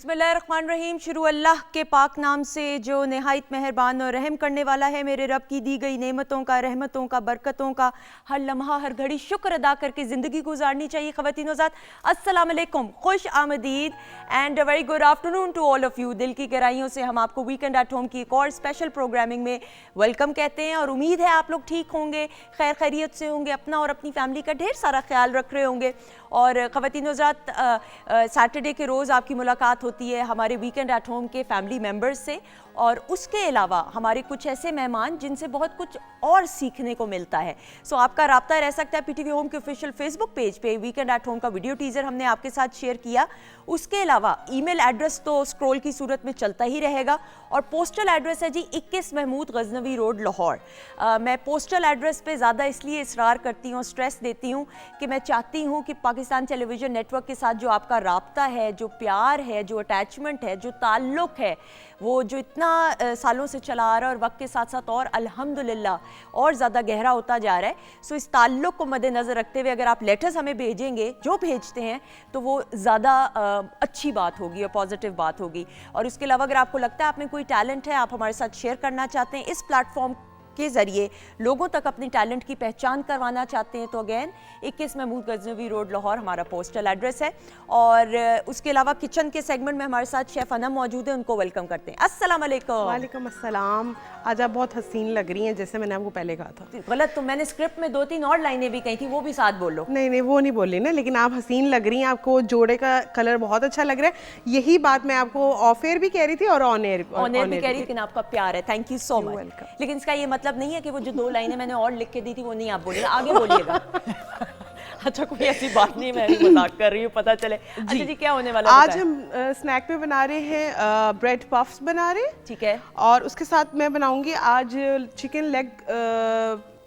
बिस्मिल्लाहिर्रहमानिर्रहीम। शुरू अल्लाह के पाक नाम से जो नहायत मेहरबान और रहम करने वाला है। मेरे रब की दी गई नेमतों का, रहमतों का, बरकतों का हर लम्हा हर घड़ी शुक्र अदा करके ज़िंदगी गुजारनी चाहिए। ख़वातीन व अस्सलाम अलैकुम, खुश आमदीद and very good afternoon to all of you. दिल की गहराइयों से हम आपको वीकेंड एट होम की एक और स्पेशल प्रोग्रामिंग में वेलकम कहते हैं और उम्मीद है आप लोग ठीक होंगे, खैर खैरियत से होंगे, अपना और अपनी फैमिली का ढेर सारा ख्याल रख रहे होंगे। और ख़वातीन व सैटरडे के रोज़ आपकी मुलाकात होती है हमारे वीकेंड एट होम के फैमिली मेम्बर्स से, और उसके अलावा हमारे कुछ ऐसे मेहमान जिनसे बहुत कुछ और सीखने को मिलता है। सो आपका राब्ता रह सकता है पीटीवी होम के ऑफिशियल फेसबुक पेज पे। वीकेंड एट होम का वीडियो टीज़र हमने आपके साथ शेयर किया। उसके अलावा ईमेल एड्रेस तो स्क्रॉल की सूरत में चलता ही रहेगा, और पोस्टल एड्रेस है जी 21 महमूद गजनवी रोड लाहौर। मैं पोस्टल एड्रेस पे ज़्यादा इसलिए इसरार करती हूँ, स्ट्रेस देती हूँ कि मैं चाहती हूँ कि पाकिस्तान टेलीविज़न नेटवर्क के साथ जो आपका राब्ता है, जो प्यार है, जो अटैचमेंट है, जो ताल्लुक़ है, वो जो इतना सालों से चला आ रहा है और वक्त के साथ साथ और अल्हम्दुलिल्लाह और ज़्यादा गहरा होता जा रहा है। सो इस ताल्लुक़ को मद्देनज़र रखते हुए अगर आप लेटर्स हमें भेजेंगे, जो भेजते हैं, तो वो ज़्यादा अच्छी बात होगी और पॉजिटिव बात होगी। और इसके अलावा अगर आपको लगता है आप में कोई टैलेंट है, आप हमारे साथ शेयर करना चाहते हैं, इस प्लेटफॉर्म के ज़रिए लोगों तक अपनी टैलेंट की पहचान करवाना चाहते हैं, तो अगेन 21 महमूद गजनवी रोड लाहौर हमारा पोस्टल एड्रेस है। और उसके अलावा किचन के सेगमेंट में हमारे साथ शेफ़ अनम मौजूद है, उनको वेलकम करते हैं। अस्सलाम वालेकुम। वालेकुम अस्सलाम। आज आप बहुत हसीन लग रही हैं, जैसे मैंने आपको पहले कहा था। गलत तो मैंने स्क्रिप्ट में 2-3 और लाइनें भी कही थी, वो भी साथ बोलो। नहीं, वो नहीं बोली ना, लेकिन आप हसीन लग रही हैं, आपको जोड़े का कलर बहुत अच्छा लग रहा है। यही बात मैं आपको ऑफ एयर भी कह रही थी और ऑन एयर भी कह रही थी, लेकिन आपका प्यार है। Thank you so much. लेकिन इसका ये मतलब नहीं है कि वो जो 2 लाइनें मैंने और लिख के दी थी वो नहीं आप बोलिएगा, आगे बोलिएगा। अच्छा, कोई ऐसी बात नहीं, मैं मजाक कर रही हूँ, पता चले। अच्छा जी, क्या होने वाला है? आज हम स्नैक में बना रहे हैं ब्रेड पफ्स बना रहे हैं, ठीक है। और उसके साथ मैं बनाऊंगी आज चिकन लेग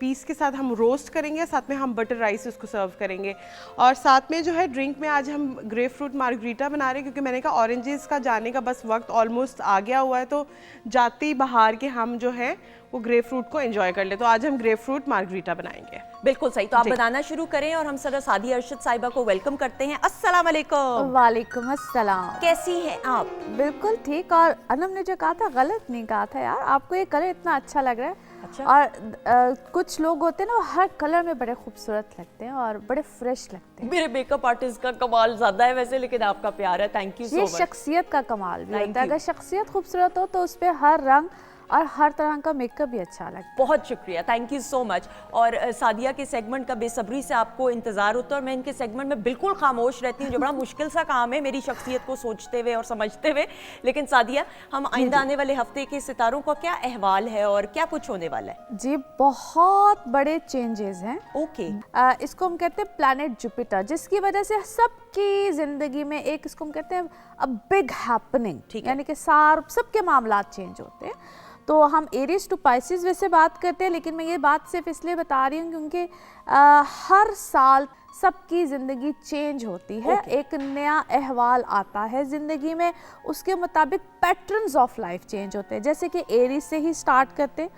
पीस के साथ हम रोस्ट करेंगे, साथ में हम बटर राइस उसको सर्व करेंगे। और साथ में जो है ड्रिंक में आज हम ग्रेप फ्रूट मार्गरीटा बना रहे हैं, क्योंकि मैंने कहा ऑरेंजेस का जाने का बस वक्त ऑलमोस्ट आ गया हुआ है, तो जाते ही बाहर के हम जो है वो ग्रेप फ्रूट को एंजॉय कर ले। तो आज हम ग्रेप फ्रूट मार्गरीटा बनाएंगे। बिल्कुल सही, तो आप बनाना शुरू करें और हम सर सादिया अरशद साहिबा को वेलकम करते हैं। अस्सलाम वालेकुम। वालेकुम अस्सलाम। कैसी हैं आप? बिल्कुल ठीक। और अनम ने जो कहा था गलत नहीं कहा था यार, आपको ये कलर इतना अच्छा लग रहा है। अच्छा। और कुछ लोग होते हैं ना, वो हर कलर में बड़े खूबसूरत लगते हैं और बड़े फ्रेश लगते हैं। मेरे मेकअप आर्टिस्ट का कमाल ज्यादा है वैसे, लेकिन आपका प्यार है। Thank you so much. ये शख्सियत का कमाल भी होता है। अगर शख्सियत खूबसूरत हो तो उस पर हर रंग और हर तरह का मेकअप भी अच्छा लगता है। बहुत शुक्रिया, थैंक यू सो मच। और सादिया के सेगमेंट का बेसब्री से आपको इंतजार होता है, और मैं इनके सेगमेंट में बिल्कुल खामोश रहती हूँ, जो बड़ा मुश्किल सा काम है मेरी शख्सियत को सोचते हुए और समझते हुए। लेकिन सादिया, हम आइंदा आने वाले हफ्ते के सितारों का क्या अहवाल है और क्या कुछ होने वाला है? जी, बहुत बड़े चेंजेस हैं। ओके। इसको हम कहते हैं प्लैनेट जुपिटर, जिसकी वजह से सबकी जिंदगी में एक, इसको हम कहते हैं अ बिग हैपनिंग, यानी कि सबके मामलात चेंज होते हैं। तो हम एरीज टू पाइसेस वैसे बात करते हैं, लेकिन मैं ये बात सिर्फ इसलिए बता रही हूँ क्योंकि हर साल सबकी ज़िंदगी चेंज होती है। एक नया अहवाल आता है ज़िंदगी में, उसके मुताबिक पैटर्न्स ऑफ लाइफ चेंज होते हैं। जैसे कि एरीज से ही स्टार्ट करते हैं,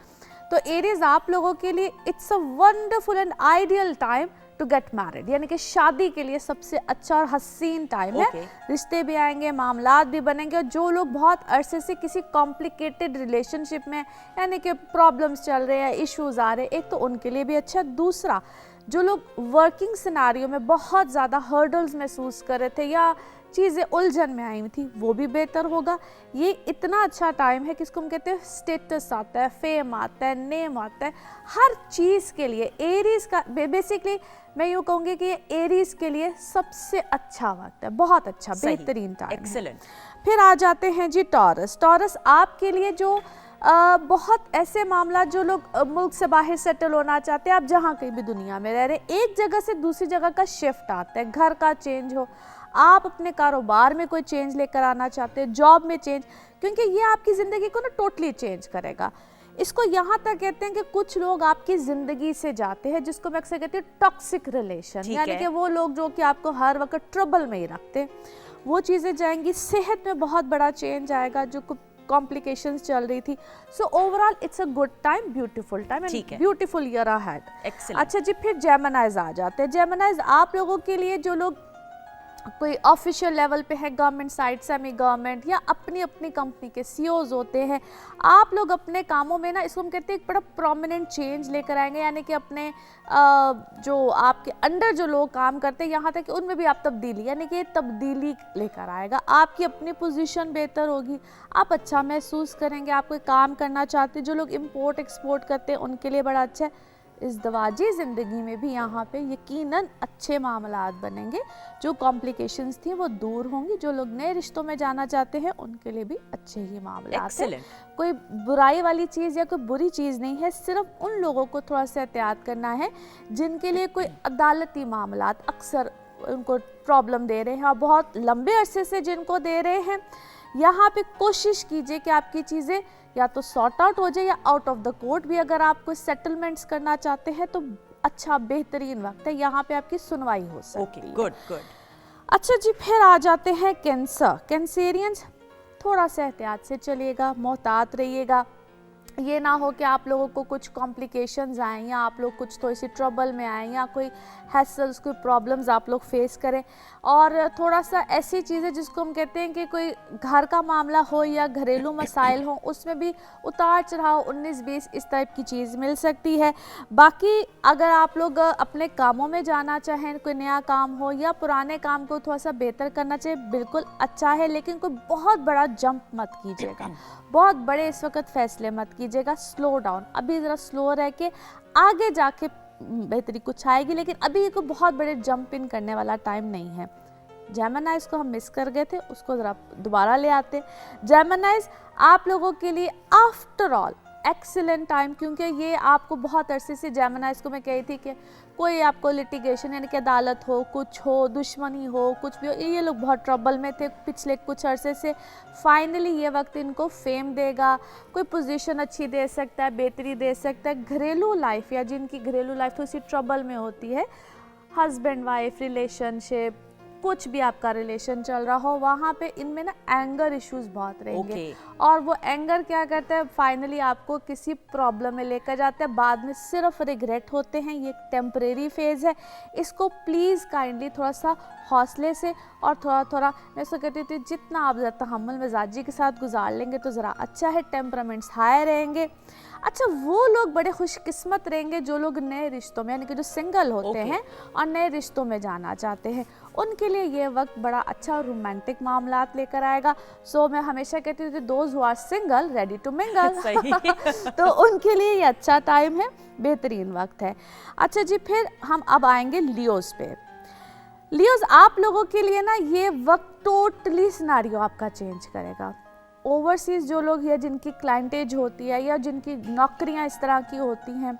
तो एरीज आप लोगों के लिए it's a wonderful and ideal time to get married, यानी कि शादी के लिए सबसे अच्छा और हसीन टाइम है। रिश्ते भी आएंगे, मामलात भी बनेंगे, और जो लोग बहुत अरसे से किसी कॉम्प्लिकेटेड रिलेशनशिप में, यानी कि प्रॉब्लम्स चल रहे हैं, इश्यूज आ रहे हैं, एक तो उनके लिए भी अच्छा। दूसरा, जो लोग वर्किंग सिनारियो में बहुत ज़्यादा हर्डल्स महसूस कर रहे थे या चीज़ें उलझन में आई हुई थी, वो भी बेहतर होगा। ये इतना अच्छा टाइम है कि इसको हम कहते हैं स्टेटस आता है, फेम आता है, नेम आता है, हर चीज़ के लिए एरीज का बेसिकली मैं यूँ कहूँगी कि ये एरीज के लिए सबसे अच्छा वक्त है, बहुत अच्छा, बेहतरीन टाइम। एक्सीलेंट। फिर आ जाते हैं जी टॉरस। टॉरस आपके लिए जो बहुत ऐसे मामला, जो लोग मुल्क से बाहर सेटल होना चाहते हैं, आप जहाँ कहीं भी दुनिया में रह रहे हैं, एक जगह से दूसरी जगह का शिफ्ट आता है, घर का चेंज हो, आप अपने कारोबार में कोई चेंज लेकर आना चाहते हैं, जॉब में चेंज, क्योंकि ये आपकी ज़िंदगी को ना टोटली चेंज करेगा। इसको यहाँ तक कहते हैं कि कुछ लोग आपकी ज़िंदगी से जाते हैं, जिसको मैं अक्सर कहती हूँ टॉक्सिक रिलेशन, यानी कि वो लोग जो कि आपको हर वक्त ट्रबल में ही रखते हैं, वो चीज़ें जाएंगी। सेहत में बहुत बड़ा चेंज आएगा, जो कॉम्प्लिकेशंस चल रही थी। So overall it's a good time, beautiful time and beautiful year ahead. अच्छा जी, फिर जेमिनाइज आ जाते हैं। जेमिनाइज आप लोगों के लिए, जो लोग कोई ऑफिशियल लेवल पे है, गवर्नमेंट साइड, सेमी गवर्नमेंट, या अपनी अपनी कंपनी के सीईओज होते हैं, आप लोग अपने कामों में ना, इसको हम कहते हैं एक बड़ा प्रोमिनेंट चेंज लेकर आएंगे, यानी कि अपने जो आपके अंडर जो लोग काम करते हैं यहाँ तक कि उनमें भी आप तब्दीली, यानी कि तब्दीली लेकर आएगा। आपकी अपनी पोजीशन बेहतर होगी, आप अच्छा महसूस करेंगे, आप कोई काम करना चाहते हैं। जो लोग इंपोर्ट एक्सपोर्ट करते हैं उनके लिए बड़ा अच्छा है। इस दवाजी ज़िंदगी में भी यहाँ पे यकीनन अच्छे मामलात बनेंगे, जो कॉम्प्लिकेशंस थी वो दूर होंगी। जो लोग नए रिश्तों में जाना चाहते हैं उनके लिए भी अच्छे ही मामलात हैं। कोई बुराई वाली चीज़ या कोई बुरी चीज़ नहीं है, सिर्फ उन लोगों को थोड़ा सा एहतियात करना है जिनके लिए कोई अदालती मामलात अक्सर उनको प्रॉब्लम दे रहे हैं, और बहुत लंबे अरसे से जिनको दे रहे हैं। यहाँ पे कोशिश कीजिए कि आपकी चीज़ें या तो सॉर्ट आउट हो जाए या आउट ऑफ द कोर्ट भी। अगर आप कोई सेटलमेंट्स करना चाहते हैं तो अच्छा बेहतरीन वक्त है, यहाँ पे आपकी सुनवाई हो सकती है। गुड। अच्छा जी, फिर आ जाते हैं कैंसर। कैंसेरियंस थोड़ा सा एहतियात से चलिएगा, मोहतात रहिएगा। ये ना हो कि आप लोगों को कुछ कॉम्प्लिकेशंस आए, या आप लोग कुछ थोड़ी सी ट्रबल में आए, या कोई हैसल्स, कोई प्रॉब्लम्स आप लोग फेस करें। और थोड़ा सा ऐसी चीज़ें जिसको हम कहते हैं कि कोई घर का मामला हो या घरेलू मसाइल हो, उसमें भी उतार चढ़ाव 19-20 इस टाइप की चीज़ मिल सकती है। बाकी अगर आप लोग अपने कामों में जाना चाहें, कोई नया काम हो या पुराने काम को थोड़ा सा बेहतर करना चाहिए, बिल्कुल अच्छा है। लेकिन कोई बहुत बड़ा जंप मत कीजिएगा, बहुत बड़े इस वक्त फैसले मत कीजिएगा। स्लो डाउन, अभी ज़रा स्लो रह के आगे जाके बेहतरी कुछ आएगी, लेकिन अभी कोई बहुत बड़े जंप इन करने वाला टाइम नहीं है। जेमिनाइज को हम मिस कर गए थे, उसको ज़रा दोबारा ले आते। जेमिनाइज आप लोगों के लिए आफ्टर ऑल एक्सीलेंट टाइम, क्योंकि ये आपको बहुत अरसे से, जेमिनाइज को मैं कही थी कि कोई आपको लिटिगेशन यानी कि अदालत हो, कुछ हो, दुश्मनी हो, कुछ भी हो, ये लोग बहुत ट्रबल में थे पिछले कुछ अरसे से। फाइनली ये वक्त इनको फेम देगा, कोई पोजीशन अच्छी दे सकता है, बेहतरी दे सकता है। घरेलू लाइफ, या जिनकी घरेलू लाइफ थोड़ी सी ट्रबल में होती है, हस्बैंड वाइफ रिलेशनशिप, कुछ भी आपका रिलेशन चल रहा हो, वहाँ पे इनमें ना एंगर इश्यूज बहुत रहेंगे। और वो एंगर क्या करता है, फाइनली आपको किसी प्रॉब्लम में लेकर जाता है, बाद में सिर्फ रिग्रेट होते हैं। ये एक टेम्परेरी फेज़ है, इसको प्लीज़ काइंडली थोड़ा सा हौसले से और थोड़ा थोड़ा, मैं इसको कहती थी, जितना आप ज़रा तहम्मुल मिजाजी के साथ गुजार लेंगे तो ज़रा अच्छा है। टेम्परामेंट्स हाई रहेंगे। अच्छा, वो लोग बड़े खुशकिस्मत रहेंगे जो लोग नए रिश्तों में, यानी कि जो सिंगल होते हैं और नए रिश्तों में जाना चाहते हैं, उनके लिए ये वक्त बड़ा अच्छा और रोमांटिक मामलात लेकर आएगा। सो मैं हमेशा कहती थी, those who are single ready to mingle तो उनके लिए ये अच्छा टाइम है, बेहतरीन वक्त है। अच्छा जी, फिर हम अब आएंगे लियोज पे। लियोज आप लोगों के लिए ना ये वक्त टोटली सिनारियो आपका चेंज करेगा। ओवरसीज़ जो लोग हैं, जिनकी क्लाइंटेज होती है या जिनकी नौकरियां इस तरह की होती हैं,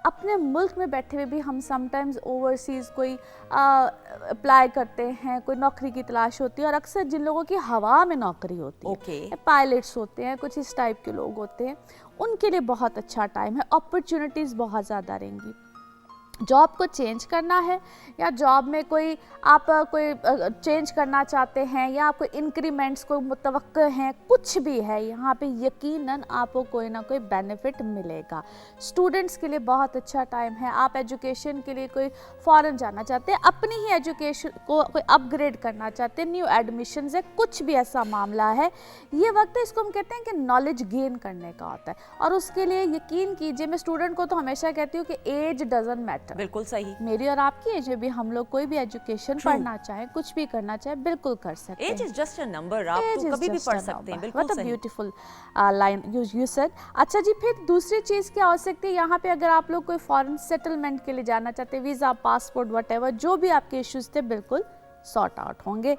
अपने मुल्क में बैठे हुए भी हम समटाइम्स ओवरसीज़ कोई अप्लाई करते हैं, कोई नौकरी की तलाश होती है, और अक्सर जिन लोगों की हवा में नौकरी होती है, पायलट्स होते हैं, कुछ इस टाइप के लोग होते हैं, उनके लिए बहुत अच्छा टाइम है। अपॉर्चुनिटीज़ बहुत ज़्यादा रहेंगी। जॉब को चेंज करना है, या जॉब में कोई आप कोई चेंज करना चाहते हैं, या आपको इंक्रीमेंट्स को मुतवक्क हैं, कुछ भी है, यहाँ पे यकीनन आपको कोई ना कोई बेनिफिट मिलेगा। स्टूडेंट्स के लिए बहुत अच्छा टाइम है। आप एजुकेशन के लिए कोई फ़ॉरेन जाना चाहते हैं, अपनी ही एजुकेशन को कोई अपग्रेड करना चाहते हैं, न्यू एडमिशन्स है, कुछ भी ऐसा मामला है, ये वक्त है, इसको हम कहते हैं कि नॉलेज गेन करने का होता है। और उसके लिए यकीन कीजिए, मैं स्टूडेंट को तो हमेशा कहती हूँ कि एज डजंट मैटर। बिल्कुल सही। मेरी और आपकी एज में भी हम लोग कोई भी एजुकेशन पढ़ना चाहे, कुछ भी करना चाहे, बिल्कुल कर सकते हैं। Age is just a number, आप तो कभी भी पढ़ सकते हैं। बिल्कुल सही। Beautiful line you said. अच्छा जी, फिर दूसरी चीज़ क्या हो सकती है यहाँ पे, अगर आप लोग कोई फॉरेन सेटलमेंट के लिए जाना चाहते हैं, वीज़ा, पासपोर्ट, व्हाटएवर जो भी आपके इश्यूज थे, बिल्कुल सॉर्ट आउट होंगे।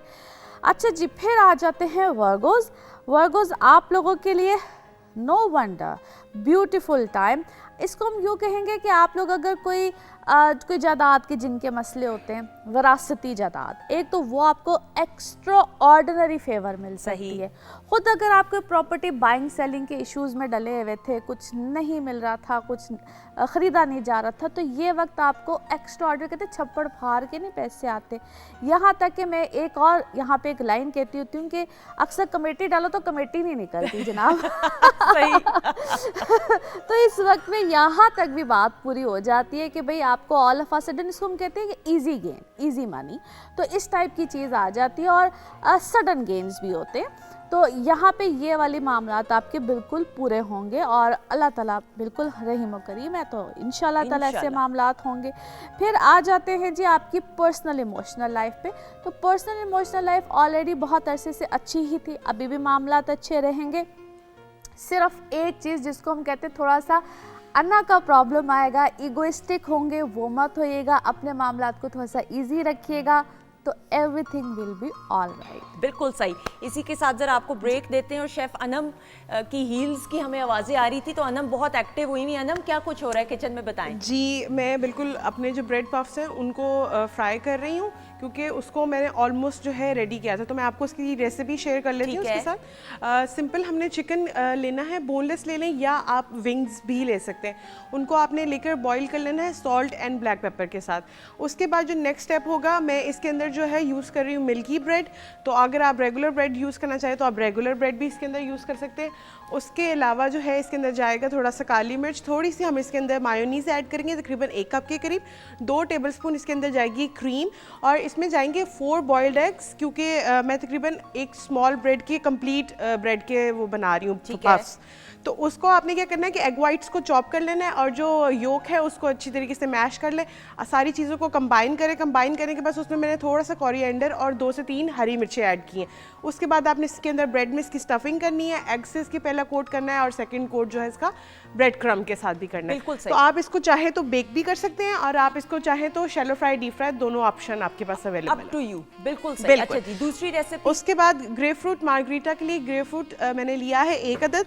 अच्छा जी, फिर आ जाते हैं वर्गोज। वर्गोज आप लोगों के लिए नो वंडर ब्यूटीफुल टाइम। इसको हम यूँ कहेंगे कि आप लोग अगर कोई जायदाद के जिनके मसले होते हैं, विरासती जायदाद, एक तो वो आपको एक्स्ट्रा ऑर्डिनरी फेवर मिल सकती है। खुद अगर आप कोई प्रॉपर्टी बाइंग सेलिंग के इश्यूज में डले हुए थे, कुछ नहीं मिल रहा था, कुछ ख़रीदा नहीं जा रहा था, तो ये वक्त आपको एक्स्ट्रा ऑर्डर, कहते छप्पड़ फाड़ के नहीं पैसे आते। यहाँ तक कि मैं एक और यहाँ पे एक लाइन कहती होती हूँ कि अक्सर कमेटी डालो तो कमेटी नहीं निकलती जनाब। सही। तो इस वक्त में यहाँ तक भी बात पूरी हो जाती है कि भाई आपको ऑल ऑफ अ सडन, इसको हम कहते हैं कि इजी गेन, इजी मनी, तो इस टाइप की चीज़ आ जाती है और सडन गेन्स भी होते हैं। तो यहाँ पे ये वाली मामलात आपके बिल्कुल पूरे होंगे और अल्लाह ताला बिल्कुल रहीम व करीम है, तो इंशाल्लाह ताला ऐसे मामलात होंगे। फिर आ जाते हैं जी आपकी पर्सनल इमोशनल लाइफ पे। तो पर्सनल इमोशनल लाइफ ऑलरेडी बहुत अरसे से अच्छी ही थी, अभी भी मामलात अच्छे रहेंगे। सिर्फ एक चीज़ जिसको हम कहते हैं थोड़ा सा अन्ना का प्रॉब्लम आएगा, ईगोइस्टिक होंगे, वो मत होइएगा, अपने मामलात को थोड़ा सा ईजी रखिएगा, तो everything will be all right. बिल्कुल सही। इसी के साथ जरा आपको ब्रेक देते हैं और शेफ अनम की हील्स की हमें आवाज़ें आ रही थी, तो अनम बहुत एक्टिव हुई हुई। अनम क्या कुछ हो रहा है किचन में, बताएं। जी, मैं बिल्कुल अपने जो ब्रेड पफ्स हैं उनको फ्राई कर रही हूँ, क्योंकि उसको मैंने ऑलमोस्ट जो है रेडी किया था, तो मैं आपको उसकी रेसिपी शेयर कर लेती हूँ उसके साथ। सिंपल हमने चिकन लेना है, बोनलेस ले लें या आप विंग्स भी ले सकते हैं। उनको आपने लेकर बॉईल कर लेना है सॉल्ट एंड ब्लैक पेपर के साथ। उसके बाद जो नेक्स्ट स्टेप होगा, मैं इसके अंदर जो है यूज़ कर रही हूँ मिल्की ब्रेड। तो अगर आप रेगुलर ब्रेड यूज़ करना चाहें तो आप रेगुलर ब्रेड भी इसके अंदर यूज़ कर सकते हैं। उसके अलावा जो है इसके अंदर जाएगा थोड़ा सा काली मिर्च, थोड़ी सी हम इसके अंदर मायोनीज़ ऐड करेंगे, तकरीबन 1 कप के करीब। 2 टेबलस्पून इसके अंदर जाएगी क्रीम, और इसमें जाएंगे 4 बॉइल्ड एग्स, क्योंकि मैं तकरीबन एक स्मॉल ब्रेड की कंप्लीट ब्रेड के वो बना रही हूँ पफ्स। तो उसको आपने क्या करना है कि एग वाइट्स को चॉप कर लेना है और जो योक है उसको अच्छी तरीके से मैश कर लें। सारी चीज़ों को कंबाइन करने के बाद उसमें मैंने थोड़ा सा कोरिएंडर और 2 से 3 हरी मिर्चें ऐड की हैं। उसके बाद आपने इसके अंदर ब्रेड में इसकी स्टफिंग करनी है, एग से इसकी पहला कोट करना है और सेकंड कोट जो है इसका ब्रेड क्रम्ब के साथ भी करना है। तो आप इसको चाहे तो बेक भी कर सकते हैं और आप इसको चाहे तो शैलो फ्राई, डीप फ्राई, दोनों ऑप्शन आपके पास अवेलेबल है। Up to you. बिल्कुल सही। अच्छा जी, दूसरी रेसिपी। उसके बाद ग्रेपफ्रूट मार्गरीटा के लिए ग्रेपफ्रूट मैंने लिया है 1 अदद,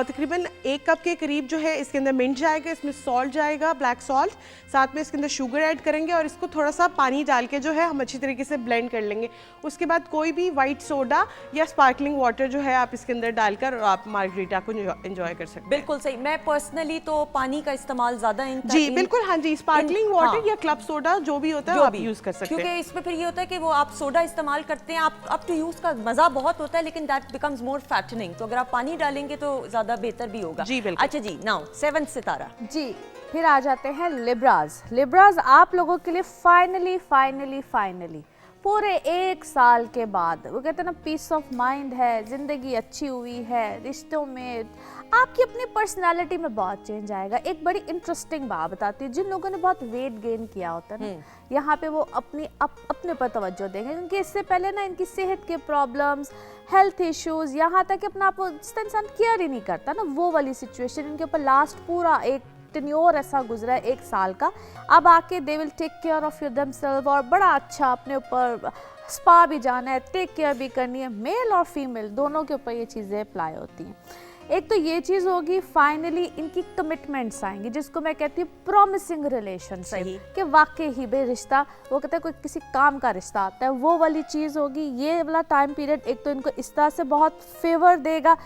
तकरीबन 1 कप के करीब जो है इसके अंदर मिंट जाएगा, इसमें सॉल्ट जाएगा, ब्लैक सॉल्ट, साथ में इसके अंदर शुगर ऐड करेंगे और इसको थोड़ा सा पानी डाल के जो है हम अच्छी तरीके से ब्लेंड कर लेंगे। उसके बाद कोई भी वाइट सोडा या स्पार्कलिंग वाटर जो है आप इसके अंदर डालकर और आप मार्गरीटा को एंजॉय कर सकते हैं। बिल्कुल सही। मैं पर्सनली तो पानी का इस्तेमाल ज्यादा जी बिल्कुल, हाँ जी, स्पार्कलिंग वाटर या क्लब सोडा जो भी होता है आप यूज कर सकते हैं, क्योंकि इसमें फिर ये होता है कि वो आप सोडा इस्तेमाल करते हैं, आप अप टू यूज का मजा बहुत होता है, लेकिन दैट बिकम्स मोर फैटनिंग। तो अगर आप पानी डालेंगे तो ज्यादा बेहतर भी होगा। जी बिल्कुल। अच्छा जी, नाउ 7 सितारा जी। फिर आ जाते हैं लिब्राज। लिब्राज आप लोगों के लिए फाइनली पूरे 1 साल के बाद, वो कहते हैं ना, पीस ऑफ माइंड है, ज़िंदगी अच्छी हुई है, रिश्तों में आपकी अपनी पर्सनालिटी में बहुत चेंज आएगा। एक बड़ी इंटरेस्टिंग बात बताती हूँ, जिन लोगों ने बहुत वेट गेन किया होता है ना, यहाँ पे वो अपने पर तवज्जो देंगे, क्योंकि इससे पहले ना इनकी सेहत के प्रॉब्लम्स, हेल्थ इश्यूज, यहाँ तक कि अपना आप जिसका इंसान केयर ही नहीं करता ना, वो वाली सिचुएशन इनके ऊपर लास्ट पूरा एक टेन्योर ऐसा गुजरा है 1 साल का। अब आके they will take care of your themselves, और बड़ा अच्छा अपने ऊपर स्पा भी जाना है, टेक केयर भी करनी है। मेल और फीमेल दोनों के ऊपर ये चीज़ें अप्लाई होती हैं। एक तो ये चीज़ होगी, फाइनली इनकी कमिटमेंट्स आएंगी, जिसको मैं कहती हूँ प्रॉमिसिंग रिलेशनशिप, कि वाकई ही बे रिश्ता, वो कहते हैं कोई किसी काम का रिश्ता आता है, वो वाली चीज़ होगी। ये वाला टाइम पीरियड एक तो इनको इस तरह से बहुत फेवर देगा।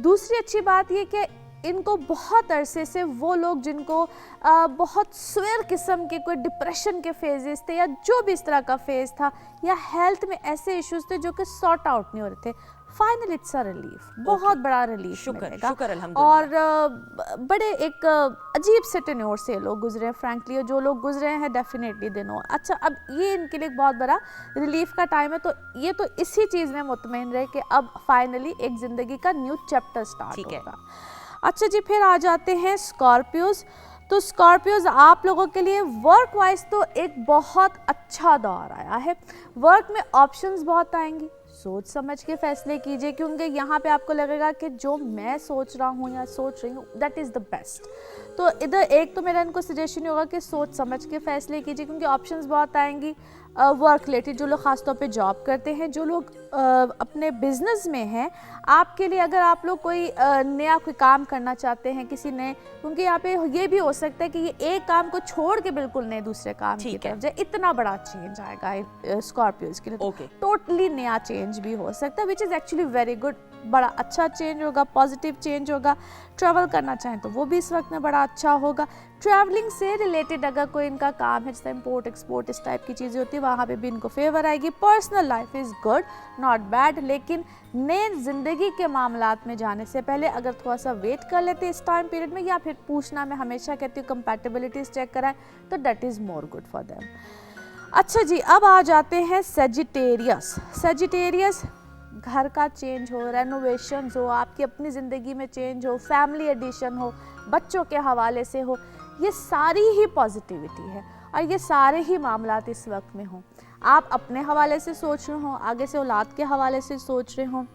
दूसरी अच्छी बात ये कि इनको बहुत अरसे से वो लोग जिनको बहुत स्वेर किस्म के कोई डिप्रेशन के फेजेस थे या जो भी इस तरह का फेज था, या हेल्थ में ऐसे इश्यूज थे जो कि सॉर्ट आउट नहीं हो रहे थे, फाइनल इट्स अ रिलीफ, बहुत बड़ा रिलीफ मिलेगा। शुक्र अल्हम्दुलिल्लाह। और बड़े एक अजीब से टेन्योर से लोग गुजरे हैं, फ्रैंकली, जो लोग गुजरे हैं डेफिनेटली दे नो। अच्छा, अब ये इनके लिए बहुत बड़ा रिलीफ का टाइम है, तो ये तो इसी चीज़ में मुतमईन रहे कि अब फाइनली एक ज़िंदगी का न्यू चैप्टर स्टार्ट होगा। अच्छा जी, फिर आ जाते हैं स्कॉर्पियोज। तो स्कॉर्पियोज आप लोगों के लिए वर्क वाइज तो एक बहुत अच्छा दौर आया है। वर्क में ऑप्शंस बहुत आएंगी, सोच समझ के फैसले कीजिए, क्योंकि यहाँ पे आपको लगेगा कि जो मैं सोच रहा हूँ या सोच रही हूँ दैट इज़ द बेस्ट। तो इधर एक तो मेरा इनको सजेशन होगा कि सोच समझ के फैसले कीजिए, क्योंकि ऑप्शंस बहुत आएंगी। वर्क रिलेटेड, जो लोग ख़ासतौर पे जॉब करते हैं, जो लोग अपने बिजनेस में हैं, आपके लिए अगर आप लोग कोई नया कोई काम करना चाहते हैं किसी नए, क्योंकि यहाँ पे ये भी हो सकता है कि ये एक काम को छोड़ के बिल्कुल नए दूसरे काम की तरफ जाए, इतना बड़ा चेंज आएगा स्कॉर्पियोज के लिए। टोटली नया चेंज भी हो सकता है, which is actually very good, बड़ा अच्छा चेंज होगा, पॉजिटिव चेंज होगा। ट्रैवल करना चाहें तो वो भी इस वक्त में बड़ा अच्छा होगा। ट्रैवलिंग से रिलेटेड अगर कोई इनका काम है, जैसे इम्पोर्ट एक्सपोर्ट इस टाइप की चीज़ें होती है, वहाँ पे भी इनको फेवर आएगी। Personal life is good, not bad, लेकिन नए ज़िंदगी के मामलात में जाने से पहले अगर थोड़ा सा वेट कर लेते इस टाइम पीरियड में, या फिर पूछना, मैं हमेशा कहती हूँ कंपैटिबिलिटीज़ चेक कराएं, तो that is more good for them. अच्छा जी, अब आ जाते हैं सेजिटेरियस। सेजिटेरियस, घर का चेंज हो, रेनोवेशन हो, आपकी अपनी ज़िंदगी में चेंज हो, फैमिली एडिशन हो, बच्चों के हवाले से हो, ये सारी ही पॉजिटिविटी है और ये सारे ही मामलात इस वक्त में हों। आप अपने हवाले से सोच रहे हो, आगे से औलाद के हवाले से सोच रहे हो,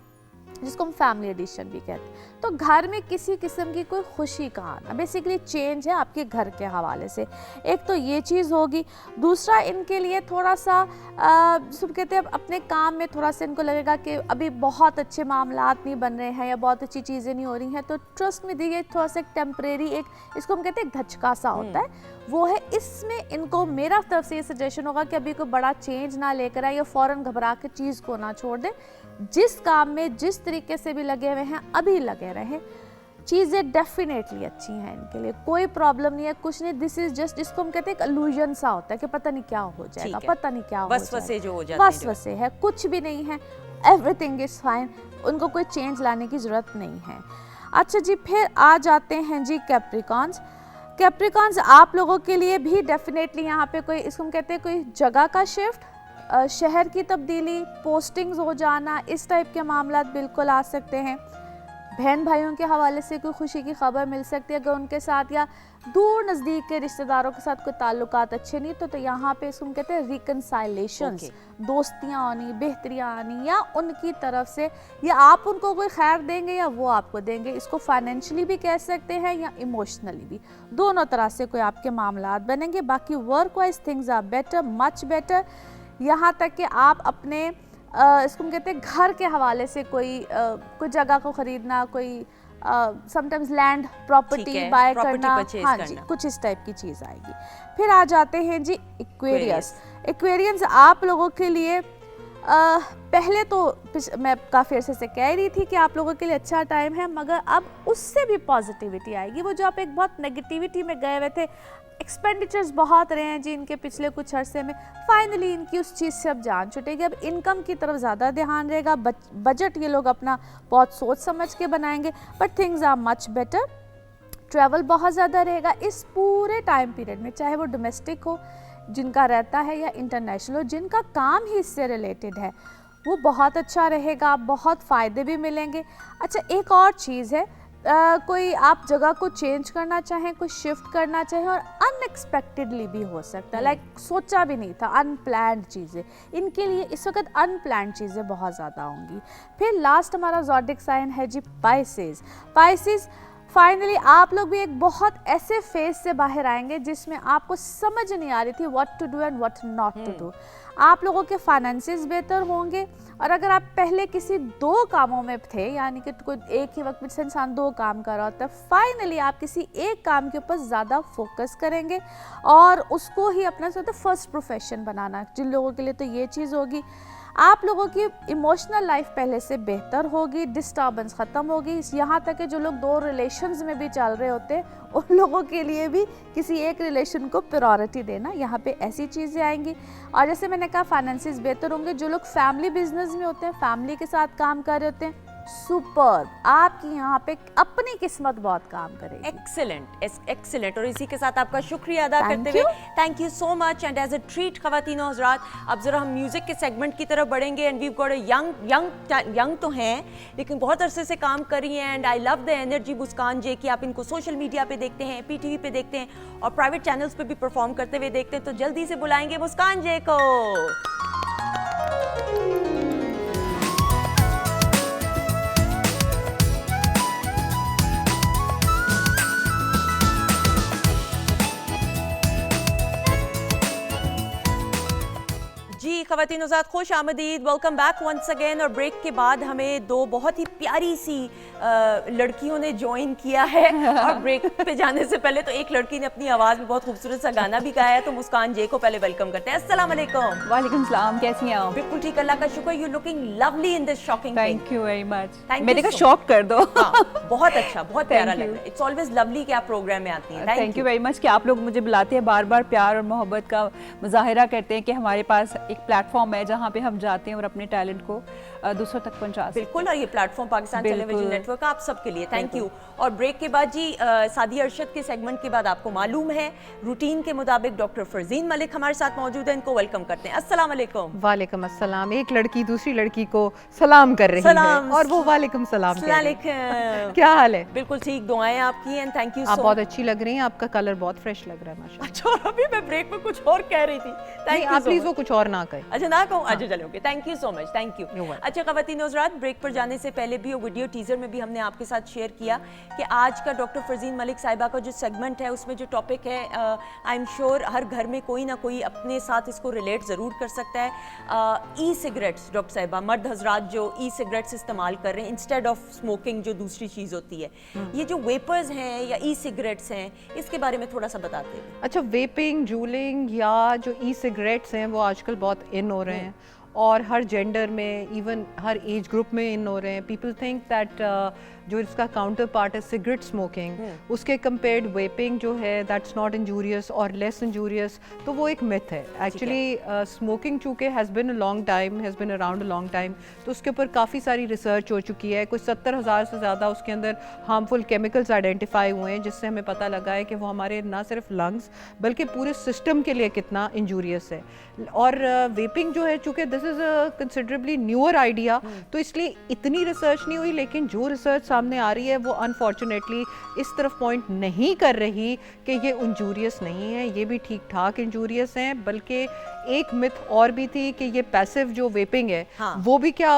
जिसको हम फैमिली एडिशन भी कहते हैं, तो घर में किसी किस्म की कोई खुशी का आना, बेसिकली चेंज है आपके घर के हवाले से। एक तो ये चीज़ होगी। दूसरा, इनके लिए थोड़ा सा सब कहते हैं अपने काम में थोड़ा सा इनको लगेगा कि अभी बहुत अच्छे मामलात नहीं बन रहे हैं या बहुत अच्छी चीज़ें नहीं हो रही हैं, तो ट्रस्ट में दिए थोड़ा सा एक टेम्परेरी, एक इसको हम कहते हैं धचका सा होता है, वो है। इसमें इनको मेरा तरफ से ये सजेशन होगा कि अभी कोई बड़ा चेंज ना लेकर आए या फ़ौरन घबरा के चीज़ को ना छोड़ दे। जिस काम में जिस तरीके से भी लगे हुए हैं अभी लगे रहें। चीज़ें डेफिनेटली अच्छी हैं इनके लिए, कोई प्रॉब्लम नहीं है, कुछ नहीं। दिस इज जस्ट, जिसको हम कहते हैं एक इल्यूजन सा होता है कि पता नहीं क्या हो जाएगा, पता नहीं क्या हो जाएगा, वसवसे जो हो जाते हैं, वसवसे है, कुछ भी नहीं है, एवरीथिंग इज फाइन। उनको कोई चेंज लाने की ज़रूरत नहीं है। अच्छा जी, फिर आ जाते हैं जी कैप्रिकॉन्स। कैप्रिकॉन्स आप लोगों के लिए भी डेफिनेटली यहाँ पे कोई, इसको हम कहते हैं कोई जगह का शिफ्ट, शहर की तब्दीली, पोस्टिंग्स हो जाना, इस टाइप के मामलात बिल्कुल आ सकते हैं। बहन भाइयों के हवाले से कोई खुशी की खबर मिल सकती है अगर उनके साथ, या दूर नज़दीक के रिश्तेदारों के साथ कोई ताल्लुकात अच्छे नहीं, तो यहाँ पे इसको हम कहते हैं रिकनसाइलेशंस, दोस्तियाँ आनी, बेहतरियाँ आनी, या उनकी तरफ से, या आप उनको कोई खैर देंगे या वो आपको देंगे। इसको फाइनेंशियली भी कह सकते हैं या इमोशनली भी, दोनों तरह से कोई आपके मामलात बनेंगे। बाकी work wise things are better, much better. यहाँ तक कि आप अपने इसको हम कहते हैं घर के हवाले से कोई जगह को खरीदना, कोई समटाइम्स लैंड प्रॉपर्टी बाय करना, हाँ जी, कुछ इस टाइप की चीज़ आएगी। फिर आ जाते हैं जी एक्वेरियस। एक्वेरियंस आप लोगों के लिए पहले तो मैं काफ़ी अर्से से कह रही थी कि आप लोगों के लिए अच्छा टाइम है, मगर अब उससे भी पॉजिटिविटी आएगी। वो जो आप एक बहुत नेगेटिविटी में गए हुए थे, एक्सपेंडिचर्स बहुत रहे हैं जी इनके पिछले कुछ अरसे में, फाइनली इनकी उस चीज़ से अब जान छूटेगी। अब इनकम की तरफ ज़्यादा ध्यान रहेगा, बजट ये लोग अपना बहुत सोच समझ के बनाएंगे, but things are much better. Travel बहुत ज़्यादा रहेगा इस पूरे टाइम पीरियड में, चाहे वो डोमेस्टिक हो जिनका रहता है या इंटरनेशनल हो, जिनका काम ही इससे रिलेटेड है, वो बहुत अच्छा रहेगा, बहुत फ़ायदे भी मिलेंगे। अच्छा, एक और चीज़ है, कोई आप जगह को चेंज करना चाहें, कोई शिफ्ट करना चाहें, और अनएक्सपेक्टेडली भी हो सकता है, लाइक सोचा भी नहीं था, अनप्लान्ड चीज़ें, इनके लिए इस वक्त अनप्लान्ड चीज़ें बहुत ज़्यादा होंगी। फिर लास्ट हमारा ज़ोडिक साइन है जी पाइसेस। पाइसेस फाइनली आप लोग भी एक बहुत ऐसे फेज से बाहर आएंगे जिसमें आपको समझ नहीं आ रही थी what to do and what not to do. आप लोगों के फाइनेंसेस बेहतर होंगे, और अगर आप पहले किसी दो कामों में थे, यानी कि कोई एक ही वक्त में से इंसान दो काम कर रहा होता है, फाइनली आप किसी एक काम के ऊपर ज़्यादा फोकस करेंगे और उसको ही अपना फर्स्ट प्रोफेशन बनाना। जिन लोगों के लिए तो ये चीज़ होगी। आप लोगों की इमोशनल लाइफ पहले से बेहतर होगी, डिस्टर्बेंस ख़त्म होगी। यहाँ तक कि जो लोग दो रिलेशंस में भी चल रहे होते हैं, उन लोगों के लिए भी किसी एक रिलेशन को प्रायोरिटी देना, यहाँ पे ऐसी चीज़ें आएंगी। और जैसे मैंने कहा, फाइनेंसेस बेहतर होंगे। जो लोग फैमिली बिजनेस में होते हैं, फैमिली के साथ काम कर रहे होते हैं, सुपर, आपकी यहाँ पे अपनी किस्मत बहुत काम करेगी। Excellent, excellent. और इसी के साथ आपका शुक्रिया अदा करते हुए thank you so much and as a treat ख़वातीनो हज़रात, अब जरा हम म्यूजिक के सेगमेंट की तरफ बढ़ेंगे। And we got a young तो हैं लेकिन बहुत अरसे से काम कर रही हैं, and I love the energy Muskan जे की। आप इनको सोशल मीडिया पे देखते हैं, PTV पे देखते हैं और प्राइवेट चैनल्स पे भी परफॉर्म करते हुए देखते हैं, तो जल्दी से बुलाएंगे मुस्कान जे को। जी ख़वातीन-ओ-ज़ात, खुश आमदीद, वेलकम बैक वंस अगेन। और ब्रेक के बाद हमें दो बहुत ही प्यारी सी लड़कियों ने ज्वाइन किया है और ब्रेक पे जाने से पहले तो एक लड़की ने अपनी आवाज़ में बहुत खूबसूरत सा गाना भी गाया है, तो मुस्कान जे को पहले वेलकम करते हैं। अस्सलाम वालेकुम। वालेकुम सलाम, कैसी हैं आप? बिल्कुल ठीक, अल्लाह का शुक्र। You looking lovely in this shocking pink. Thank you very much. Thank you मेरे का so शॉक कर दो। हाँ, बहुत अच्छा, बहुत प्यारा Thank लग you. रहा है। इट्स ऑलवेज लवली कि आप प्रोग्राम में आती हैं। थैंक यू वेरी मच कि आप लोग मुझे बुलाते हैं, बार बार प्यार और मोहब्बत का मुजाहिरा करते हैं कि हमारे पास एक प्लेटफॉर्म है जहाँ पे हम जाते हैं और अपने टैलेंट को दूसरों तक पहुँचा सकते हैं। बिल्कुल, और ये प्लेटफॉर्म पाकिस्तान बिल्कुल। टेलीविजन नेटवर्क आप सबके लिए थैंक यू। और ब्रेक के बाद जी सादी अरशद के सेगमेंट के बाद आपको मालूम है रूटीन के मुताबिक डॉक्टर फरजीन मलिक हमारे साथ मौजूद है, इनको वेलकम करते हैं। अस्सलाम वालेकुम। वालेकुम अस्सलाम। एक लड़की दूसरी लड़की को सलाम कर रही सलाम। है और वो वालेकुम सलाम कह रही है। अस्सलाम। क्या हाल है? बिल्कुल ठीक, दुआएं आपकी एंड थैंक यू आप सो बहुत अच्छी लग रही हैं, आपका कलर बहुत फ्रेश लग रहा है माशाल्लाह। अच्छा, और अभी मैं ब्रेक में कुछ और कह रही थी। नहीं, थैंक यू आप प्लीज वो कुछ और ना कहें। अच्छा ना कहूँ, अच्छा चलो, okay, thank you so much, thank you. You're welcome. अच्छा ख़वातीन हज़रात, ब्रेक पर जाने से पहले भी वो वीडियो टीजर में भी हमने आपके साथ शेयर किया कि आज का डॉक्टर फरजीन मलिक साहिबा का जो सेगमेंट है उसमें जो टॉपिक है आई एम श्योर हर घर में कोई ना कोई अपने साथ इसको रिलेट ज़रूर कर सकता है। ई सिगरेट्स डॉक्टर साहिबा, मर्द हजरात जो ई सिगरेट्स इस्तेमाल कर रहे हैं इंस्टेड ऑफ स्मोकिंग, जो दूसरी चीज़ होती है, ये जो वेपर्स हैं या ई सिगरेट्स हैं, इसके बारे में थोड़ा सा बताते हैं। अच्छा, वेपिंग, जूलिंग या जो ई सिगरेट्स हैं वो आजकल बहुत इन हो रहे हैं और हर जेंडर में, इवन हर एज ग्रुप में इन हो रहे हैं। पीपल थिंक दैट जो इसका काउंटर पार्ट है सिगरेट स्मोकिंग, उसके कंपेयर्ड वेपिंग जो है दैट्स नॉट इंजूरियस और लेस इंजूरियस, तो वो एक मिथ है। एक्चुअली स्मोकिंग चूँकि has been a long time, has been around a long time, तो उसके ऊपर काफ़ी सारी रिसर्च हो चुकी है। कुछ 70,000 से ज़्यादा उसके अंदर हार्मफुल केमिकल्स आइडेंटिफाई हुए हैं, जिससे हमें पता लगा है कि वो हमारे ना सिर्फ लंग्स बल्कि पूरे सिस्टम के लिए कितना इंजूरियस है। और वेपिंग जो है, चूँकि this is a considerably newer idea, तो इसलिए इतनी रिसर्च नहीं हुई, लेकिन जो रिसर्च सामने आ रही है वो अनफॉर्चुनेटली इस तरफ पॉइंट नहीं कर रही कि ये इंजूरियस नहीं है, ये भी ठीक ठाक इंजूरियस हैं। बल्कि एक मिथ और भी थी कि ये पैसिव जो वेपिंग है, हाँ। वो भी क्या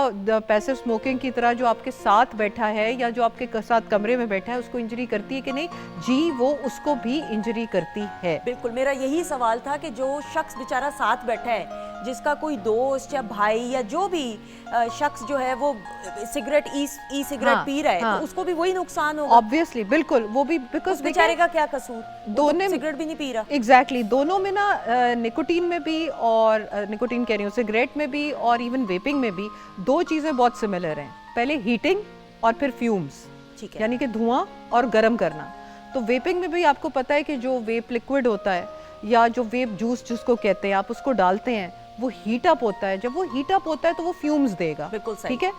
पैसिव स्मोकिंग की तरह जो आपके साथ बैठा है या जो आपके साथ कमरे में बैठा है उसको इंजरी करती है कि नहीं? जी, वो उसको भी इंजरी करती है। बिल्कुल, मेरा यही सवाल था कि जो शख्स बेचारा साथ बैठा है, जिसका कोई दोस्त या भाई या जो भी शख्स जो है वो सिगरेट ई सिगरेट हाँ, पी रहा है, हाँ। तो उसको भी वही नुकसान होगा। ऑब्वियसली, बिल्कुल, वो भी बिकॉज उस बेचारे का क्या कसूर, वो तो दोनों सिगरेट भी नहीं पी रहा। एग्जैक्टली दोनों में ना निकोटीन में भी और निकोटीन कह रही हूँ सिगरेट में भी और इवन वेपिंग में भी दो चीज़ें बहुत सिमिलर हैं। पहले हीटिंग और फिर फ्यूम्स, ठीक है, यानी कि धुआं और गर्म करना। तो वेपिंग में भी आपको पता है कि जो वेप लिक्विड होता है या जो वेप जूस जिसको कहते हैं, आप उसको डालते हैं, वो हीट अप होता है। जब वो हीट अप होता है तो वो फ्यूम्स देगा। बिल्कुल सही। ठीक है।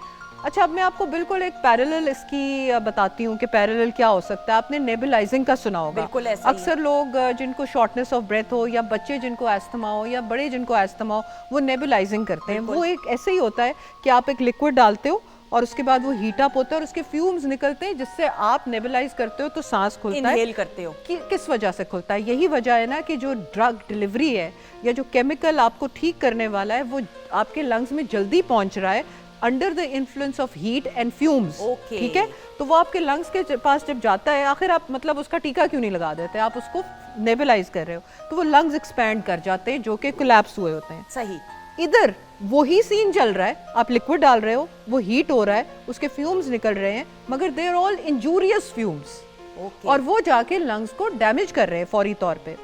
अच्छा, अब मैं आपको बिल्कुल एक पैरेलल इसकी बताती हूँ कि पैरेलल क्या हो सकता है। आपने नेबुलाइजिंग का सुना होगा। बिल्कुल ऐसा ही है। अक्सर लोग जिनको शॉर्टनेस ऑफ ब्रेथ हो या बच्चे जिनको एस्थमा हो या बड़े जिनको एस्थमा हो, वो नेबुलाइजिंग करते हैं। वो एक ऐसे ही होता है कि आप एक लिक्विड डालते हो और उसके बाद वो हीट अप होता है और उसके फ्यूम्स निकलते हैं, जिससे आप नेबुलाइज करते हो तो सांस खुलता है। इनहेल करते हो। किस वजह से खुलता है? यही वजह है ना कि जो ड्रग डिलीवरी है या जो केमिकल आपको ठीक करने वाला है वो आपके लंग्स में जल्दी पहुंच रहा है under the influence of heat and fumes. Okay. ठीक है, तो वो आपके लंग्स के पास जब जाता है, आखिर आप मतलब उसका टीका क्यों नहीं लगा देते? आप उसको नेबुलाइज कर रहे हो तो वो लंग्स एक्सपैंड कर जाते हैं, जो कि कोलैप्स हुए होते हैं। सही। इधर वही सीन चल रहा है, आप लिक्विड डाल रहे हो, वो हीट हो रहा है, उसके फ्यूम्स निकल रहे हैं, मगर they are all injurious fumes okay. और वो जाके लंग्स को डैमेज कर रहे हैं फौरी तौर पे।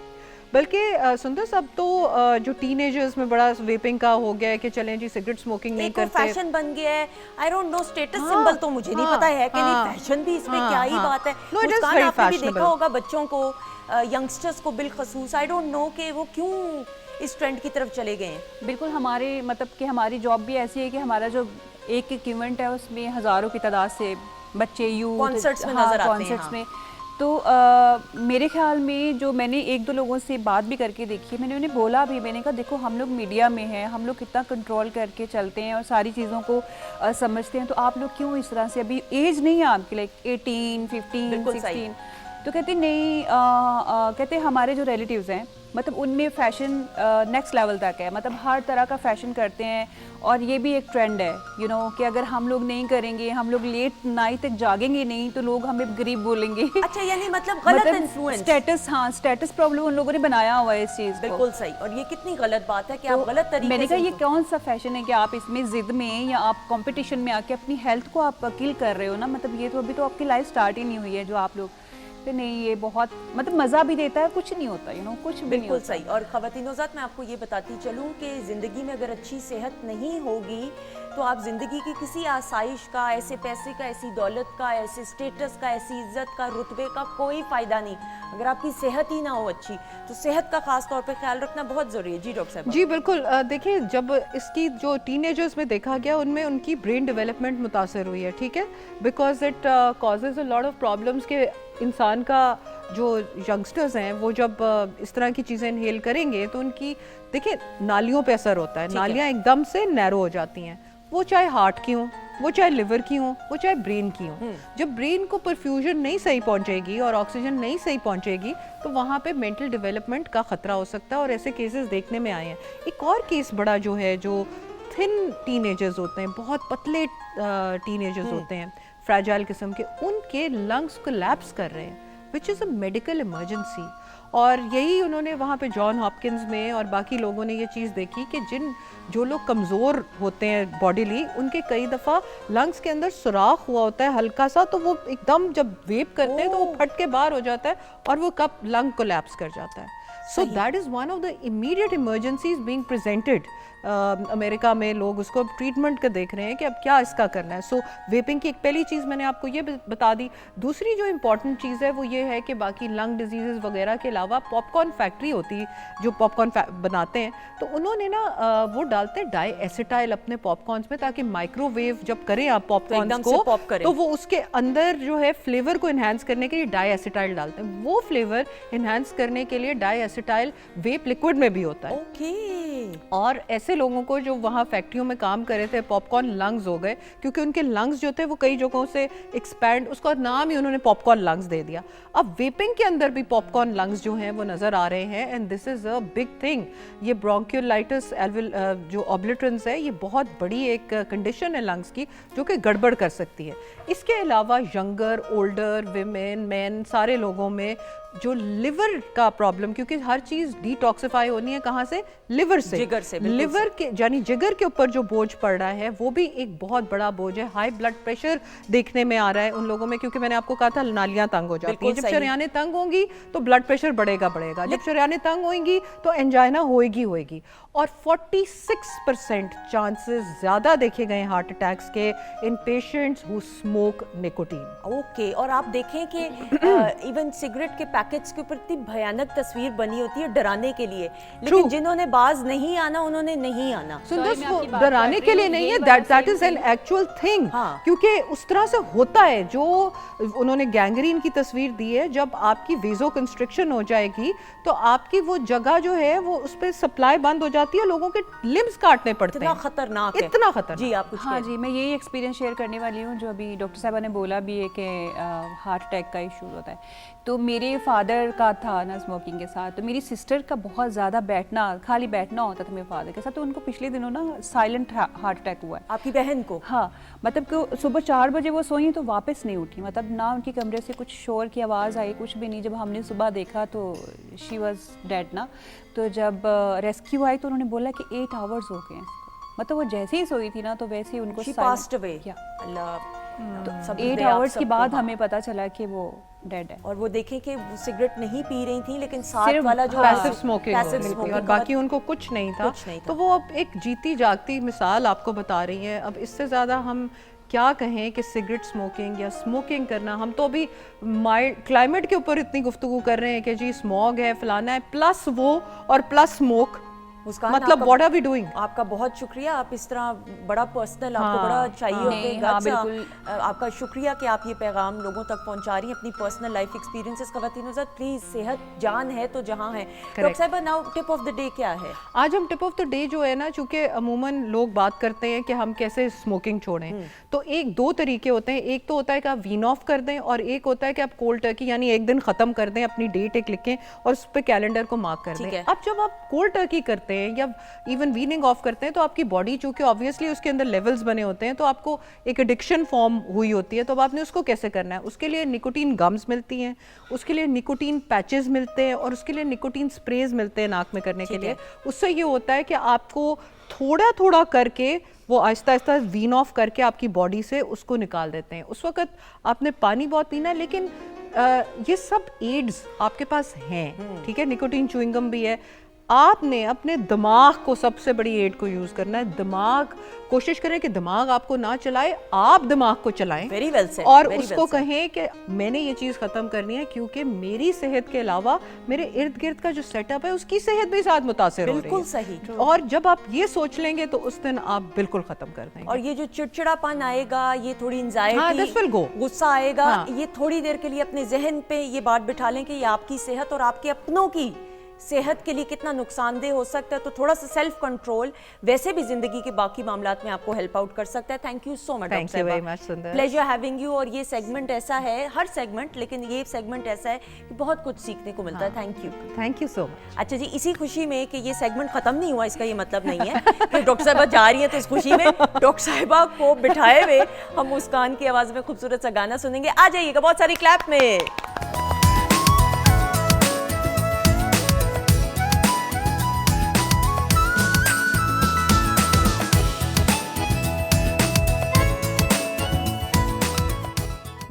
बल्कि सुंदर साहब, तो जो टीनेजर्स में बड़ा वेपिंग का हो गया है कि चलें जी सिगरेट स्मोकिंग नहीं एक करते। फैशन बन गया है। आई डोंट नो, स्टेटस हाँ, सिंबल तो मुझे नहीं हाँ, पता है कि हाँ, नहीं, फैशन भी इसमें हाँ, क्या ही हाँ। बात है। No, it is Muskan, very आपने भी देखा fashionable. होगा बच्चों को, यंगस्टर्स को बिलखसूस, आई डोंट नो कि वो क्यों इस ट्रेंड की तरफ चले गए हैं। बिल्कुल, हमारे मतलब कि हमारी जॉब भी ऐसी है कि हमारा जो एक एक इवेंट है उसमें हज़ारों की तादाद से बच्चे यूथ Concerts में नजर आते हैं, कॉन्सर्ट्स हाँ। में। तो मेरे ख्याल में जो मैंने एक दो लोगों से बात भी करके देखी है, मैंने उन्हें बोला भी, मैंने कहा देखो हम लोग मीडिया में हैं, हम लोग कितना कंट्रोल करके चलते हैं और सारी चीज़ों को समझते हैं, तो आप लोग क्यों इस तरह से, अभी एज नहीं है आपकी, लाइक 18, 15, बिल्कुल सही। 16, तो कहती नहीं, कहते हमारे जो रिलेटिव्स हैं मतलब उनमें फ़ैशन नेक्स्ट लेवल तक है, मतलब हर तरह का फ़ैशन करते हैं और ये भी एक ट्रेंड है कि अगर हम लोग नहीं करेंगे, हम लोग लेट नाइट तक जागेंगे नहीं तो लोग हमें गरीब बोलेंगे। अच्छा, यानी मतलब गलत इन्फ्लुएंस, स्टेटस, हाँ स्टेटस प्रॉब्लम उन लोगों ने बनाया हुआ है इस चीज़ को। बिल्कुल सही। और ये कितनी गलत बात है कि आप गलत तरीके मैंने से कहा ये कौन सा फैशन है कि आप इसमें जिद में या आप कंपटीशन में आके अपनी हेल्थ को आप किल कर रहे हो ना, मतलब ये तो अभी तो आपकी लाइफ स्टार्ट ही नहीं हुई है जो आप लोग। तो नहीं, ये बहुत मतलब मज़ा भी देता है, कुछ नहीं होता कुछ भी नहीं बिल्कुल होता। सही। और ख़वातीन-ओ-ज़ात मैं आपको ये बताती चलूँ कि ज़िंदगी में अगर अच्छी सेहत नहीं होगी तो आप ज़िंदगी की किसी आसाइश का, ऐसे पैसे का, ऐसी दौलत का, ऐसे स्टेटस का, ऐसी इज्जत का, रुतबे का कोई फ़ायदा नहीं। अगर आपकी सेहत ही ना हो अच्छी तो सेहत का ख़ास तौर पे ख्याल रखना बहुत ज़रूरी है। जी डॉक्टर साहब। जी बिल्कुल। देखिए, जब इसकी जो टीनेजर्स में देखा गया उनमें उनकी ब्रेन डेवलपमेंट मुतासर हुई है, ठीक है, because it causes a lot of problems के इंसान का जो यंगस्टर्स हैं वो जब इस तरह की चीज़ें इनहेल करेंगे तो उनकी देखिए नालियों पे असर होता है, नालियाँ एकदम से नैरो हो जाती हैं, वो चाहे हार्ट की हों, वो चाहे लिवर की हों, वो चाहे ब्रेन की हों। जब ब्रेन को परफ्यूजन नहीं सही पहुंचेगी और ऑक्सीजन नहीं सही पहुंचेगी तो वहाँ पे मेंटल डेवलपमेंट का ख़तरा हो सकता है और ऐसे केसेस देखने में आए हैं। एक और केस बड़ा जो है, जो थिन टीनेजर्स होते हैं, बहुत पतले टीनेजर्स होते हैं, फ्रैजाइल किस्म के, उनके लंग्स कोलैप्स कर रहे हैं, which is a medical emergency. और यही उन्होंने वहाँ पे जॉन हॉपकिंस में और बाकी लोगों ने ये चीज़ देखी कि जो लोग कमज़ोर होते हैं बॉडीली, उनके कई दफ़ा लंग्स के अंदर सुराख हुआ होता है हल्का सा, तो वो एकदम जब वेप करते हैं तो वो फट के बाहर हो जाता है और वो कब लंग कोलैप्स कर जाता है। So that is one of the immediate emergencies being presented. America में लोग उसको ट्रीटमेंट का देख रहे हैं कि अब क्या इसका करना है। सो वेपिंग की एक पहली चीज़ मैंने आपको ये बता दी। दूसरी जो इम्पॉर्टेंट चीज़ है वो ये है कि बाकी लंग डिजीज़ वगैरह के अलावा पॉपकॉर्न फैक्ट्री होती है जो पॉपकॉर्न बनाते हैं, तो उन्होंने ना वो डालते हैं डाई एसिटाइल अपने पॉपकॉर्न्स में, ताकि माइक्रोवेव जब करें आप पॉपकॉर्न्स को तो वो उसके अंदर जो है फ्लेवर को इन्हांस करने के लिए डाई एसिटाइल डालते हैं। वो फ्लेवर इन्हांस करने के लिए डाई एसिटाइल वेप लिक्विड में भी होता है। और ऐसे लोगों को जो वहाँ फैक्ट्रियों में काम कर रहे थे, पॉपकॉर्न लंग्स हो गए, क्योंकि उनके लंग्स जो थे वो कई जगहों से एक्सपैंड, उसका नाम ही उन्होंने पॉपकॉर्न लंग्स दे दिया। अब वेपिंग के अंदर भी पॉपकॉर्न लंग्स जो हैं वो नज़र आ रहे हैं, and this is a big thing. ये ब्रोंकियोलाइटिस जो ऑब्लिटरेंस है, ये बहुत बड़ी एक कंडीशन है लंग्स की जो कि गड़बड़ कर सकती है। इसके अलावा यंगर, ओल्डर, विमेन, मैन, सारे लोगों में जो लिवर का प्रॉब्लम, क्योंकि हर चीज़ डिटॉक्सिफाई होनी है कहाँ से? लिवर से। जिगर से। लिवर के यानी जिगर के ऊपर जो बोझ पड़ रहा है वो भी एक बहुत बड़ा बोझ है। हाई ब्लड प्रेशर देखने में आ रहा है उन लोगों में, क्योंकि मैंने आपको कहा था नालियां तंग हो जाती हैं। जब शरेयानें तंग होंगी तो ब्लड प्रेशर बढ़ेगा, जब शरेयानें तंग होंगी तो एंजाइना होएगी। और 46% चांसेस ज़्यादा देखे गए हार्ट अटैक्स के इन patients who smoke nicotine. Okay. और आप देखें कि इवन सिगरेट के पैकेट्स के ऊपर इतनी भयानक तस्वीर बनी होती है डराने के लिए, लेकिन जिन्होंने बाज नहीं आना उन्होंने नहीं आना। वो डराने के लिए नहीं है, that is an actual thing, क्योंकि उस तरह से होता है। जो उन्होंने गैंग्रीन की तस्वीर दी है, जब आपकी वेजो कंस्ट्रिक्शन हो जाएगी तो आपकी वो जगह जो है वो उस पर सप्लाई बंद हो जाती है, लोगों के लिम्स काटने पड़ते हैं। इतना खतरनाक है, इतना खतरनाक। जी आप कुछ हाँ जी, मैं यही एक्सपीरियंस शेयर करने वाली हूँ जो अभी डॉक्टर साहबा ने बोला भी है कि हार्ट अटैक का इशू होता है। तो मेरे फादर का था ना स्मोकिंग के साथ, तो मेरी सिस्टर का बहुत ज़्यादा खाली बैठना होता था मेरे फादर के साथ, तो उनको पिछले दिनों ना साइलेंट हार्ट अटैक हुआ है। आपकी बहन को? हाँ, मतलब कि सुबह 4 बजे वो सोई तो वापस नहीं उठी, मतलब ना उनके कमरे से कुछ शोर की आवाज़ आई, कुछ भी नहीं। जब हमने सुबह देखा तो शी वॉज डेड ना। तो जब रेस्क्यू आई तो उन्होंने बोला कि 8 आवर्स हो गए हैं इसको, मतलब वो जैसे ही सोई थी ना तो वैसे ही उनको तो 8 आवर्स के बाद हमें पता चला कि वो डेड है। और वो देखें कि वो सिगरेट नहीं पी रही थी, लेकिन साथ वाला जो पैसिव स्मोकिंग और बाकी उनको कुछ नहीं था। तो वो अब एक जीती जागती मिसाल आपको बता रही है। अब इससे ज़्यादा हम क्या कहें कि सिगरेट स्मोकिंग या स्मोकिंग करना, हम तो अभी क्लाइमेट के ऊपर इतनी गुफ्तगू कर रहे हैं कि जी स्मॉग है, फलाना है, प्लस वो और प्लस स्मोक, मुस्कान, मतलब आपका- व्हाट आर वी डूइंग? आपका बहुत शुक्रिया, आप इस तरह बड़ा पर्सनल, आपको हाँ, बड़ा चाहिए हाँ। होते नहीं, हैं हाँ, guts, बिल्कुल। आपका शुक्रिया कि आप ये पैगाम लोगों तक पहुंचा रही हैं, अपनी पर्सनल लाइफ एक्सपीरियंसेस। ख़वातीन प्लीज, सेहत जान है तो जहां है। डॉक्टर साहिबा, now tip of the day क्या है? आज हम टिप ऑफ द डे जो है ना, चूंकि अमूमन लोग बात करते हैं कि हम कैसे स्मोकिंग छोड़ें, तो एक दो तरीके होते हैं। एक तो होता है कि आप वीन ऑफ कर दें, और एक होता है कि आप कोल्ड टर्की यानी एक दिन ख़त्म कर दें, अपनी डेट एक लिखें और उस पर कैलेंडर को मार्क कर ठीक दें। है। अब जब आप कोल्ड टर्की करते हैं या इवन वीनिंग ऑफ करते हैं, तो आपकी बॉडी चूंकि ऑब्वियसली उसके अंदर लेवल्स बने होते हैं, तो आपको एक एडिक्शन फॉर्म हुई होती है। तो अब आपने उसको कैसे करना है? उसके लिए निकोटीन गम्स मिलती हैं, उसके लिए निकोटीन पैचेस मिलते हैं, और उसके लिए निकोटीन स्प्रेज मिलते हैं नाक में करने के लिए। उससे ये होता है कि आपको थोड़ा थोड़ा करके वो आहिस्ता आहिस्ता वीन ऑफ करके आपकी बॉडी से उसको निकाल देते हैं। उस वक्त आपने पानी बहुत पीना है, लेकिन ये सब एड्स आपके पास हैं, ठीक है? निकोटीन च्युइंगम भी है। आपने अपने दिमाग को, सबसे बड़ी एड को यूज करना है। दिमाग, कोशिश करें कि दिमाग आपको ना चलाए, आप दिमाग को चलाएं। Very well said, और very उसको well said. कहें कि मैंने ये चीज खत्म करनी है, क्योंकि मेरी सेहत के अलावा मेरे इर्द गिर्द का जो सेटअप है उसकी सेहत भी साथ मुतासिर हो रही है। बिल्कुल सही। और जब आप ये सोच लेंगे तो उस दिन आप बिल्कुल खत्म कर देंगे। और ये जो चिड़चिड़ापन आएगा, ये थोड़ी हाँ, एंजाइटी, this will go. गुस्सा आएगा, हाँ। ये थोड़ी देर के लिए अपने जहन पे ये बात बिठा लें कि ये आपकी सेहत और आपके अपनों की सेहत के लिए कितना नुकसानदेह हो सकता है। तो थोड़ा सा सेल्फ कंट्रोल वैसे भी जिंदगी के बाकी मामलात में आपको हेल्प आउट कर सकता है। Thank you so much. Thank you very much, सुंदर। Pleasure having you. और ये सेगमेंट ऐसा है, हर सेगमेंट, लेकिन ये सेगमेंट ऐसा है कि बहुत कुछ सीखने को मिलता है। Thank you. Thank you so much. अच्छा जी, इसी खुशी में कि ये सेगमेंट खत्म नहीं हुआ, इसका ये मतलब नहीं है कि डॉक्टर साहिबा जा रही हैं तो इस खुशी में डॉक्टर साहिबा को बिठाए हुए हम मुस्कान की आवाज में खूबसूरत सा गाना सुनेंगे। आ जाइएगा बहुत सारी क्लैप में।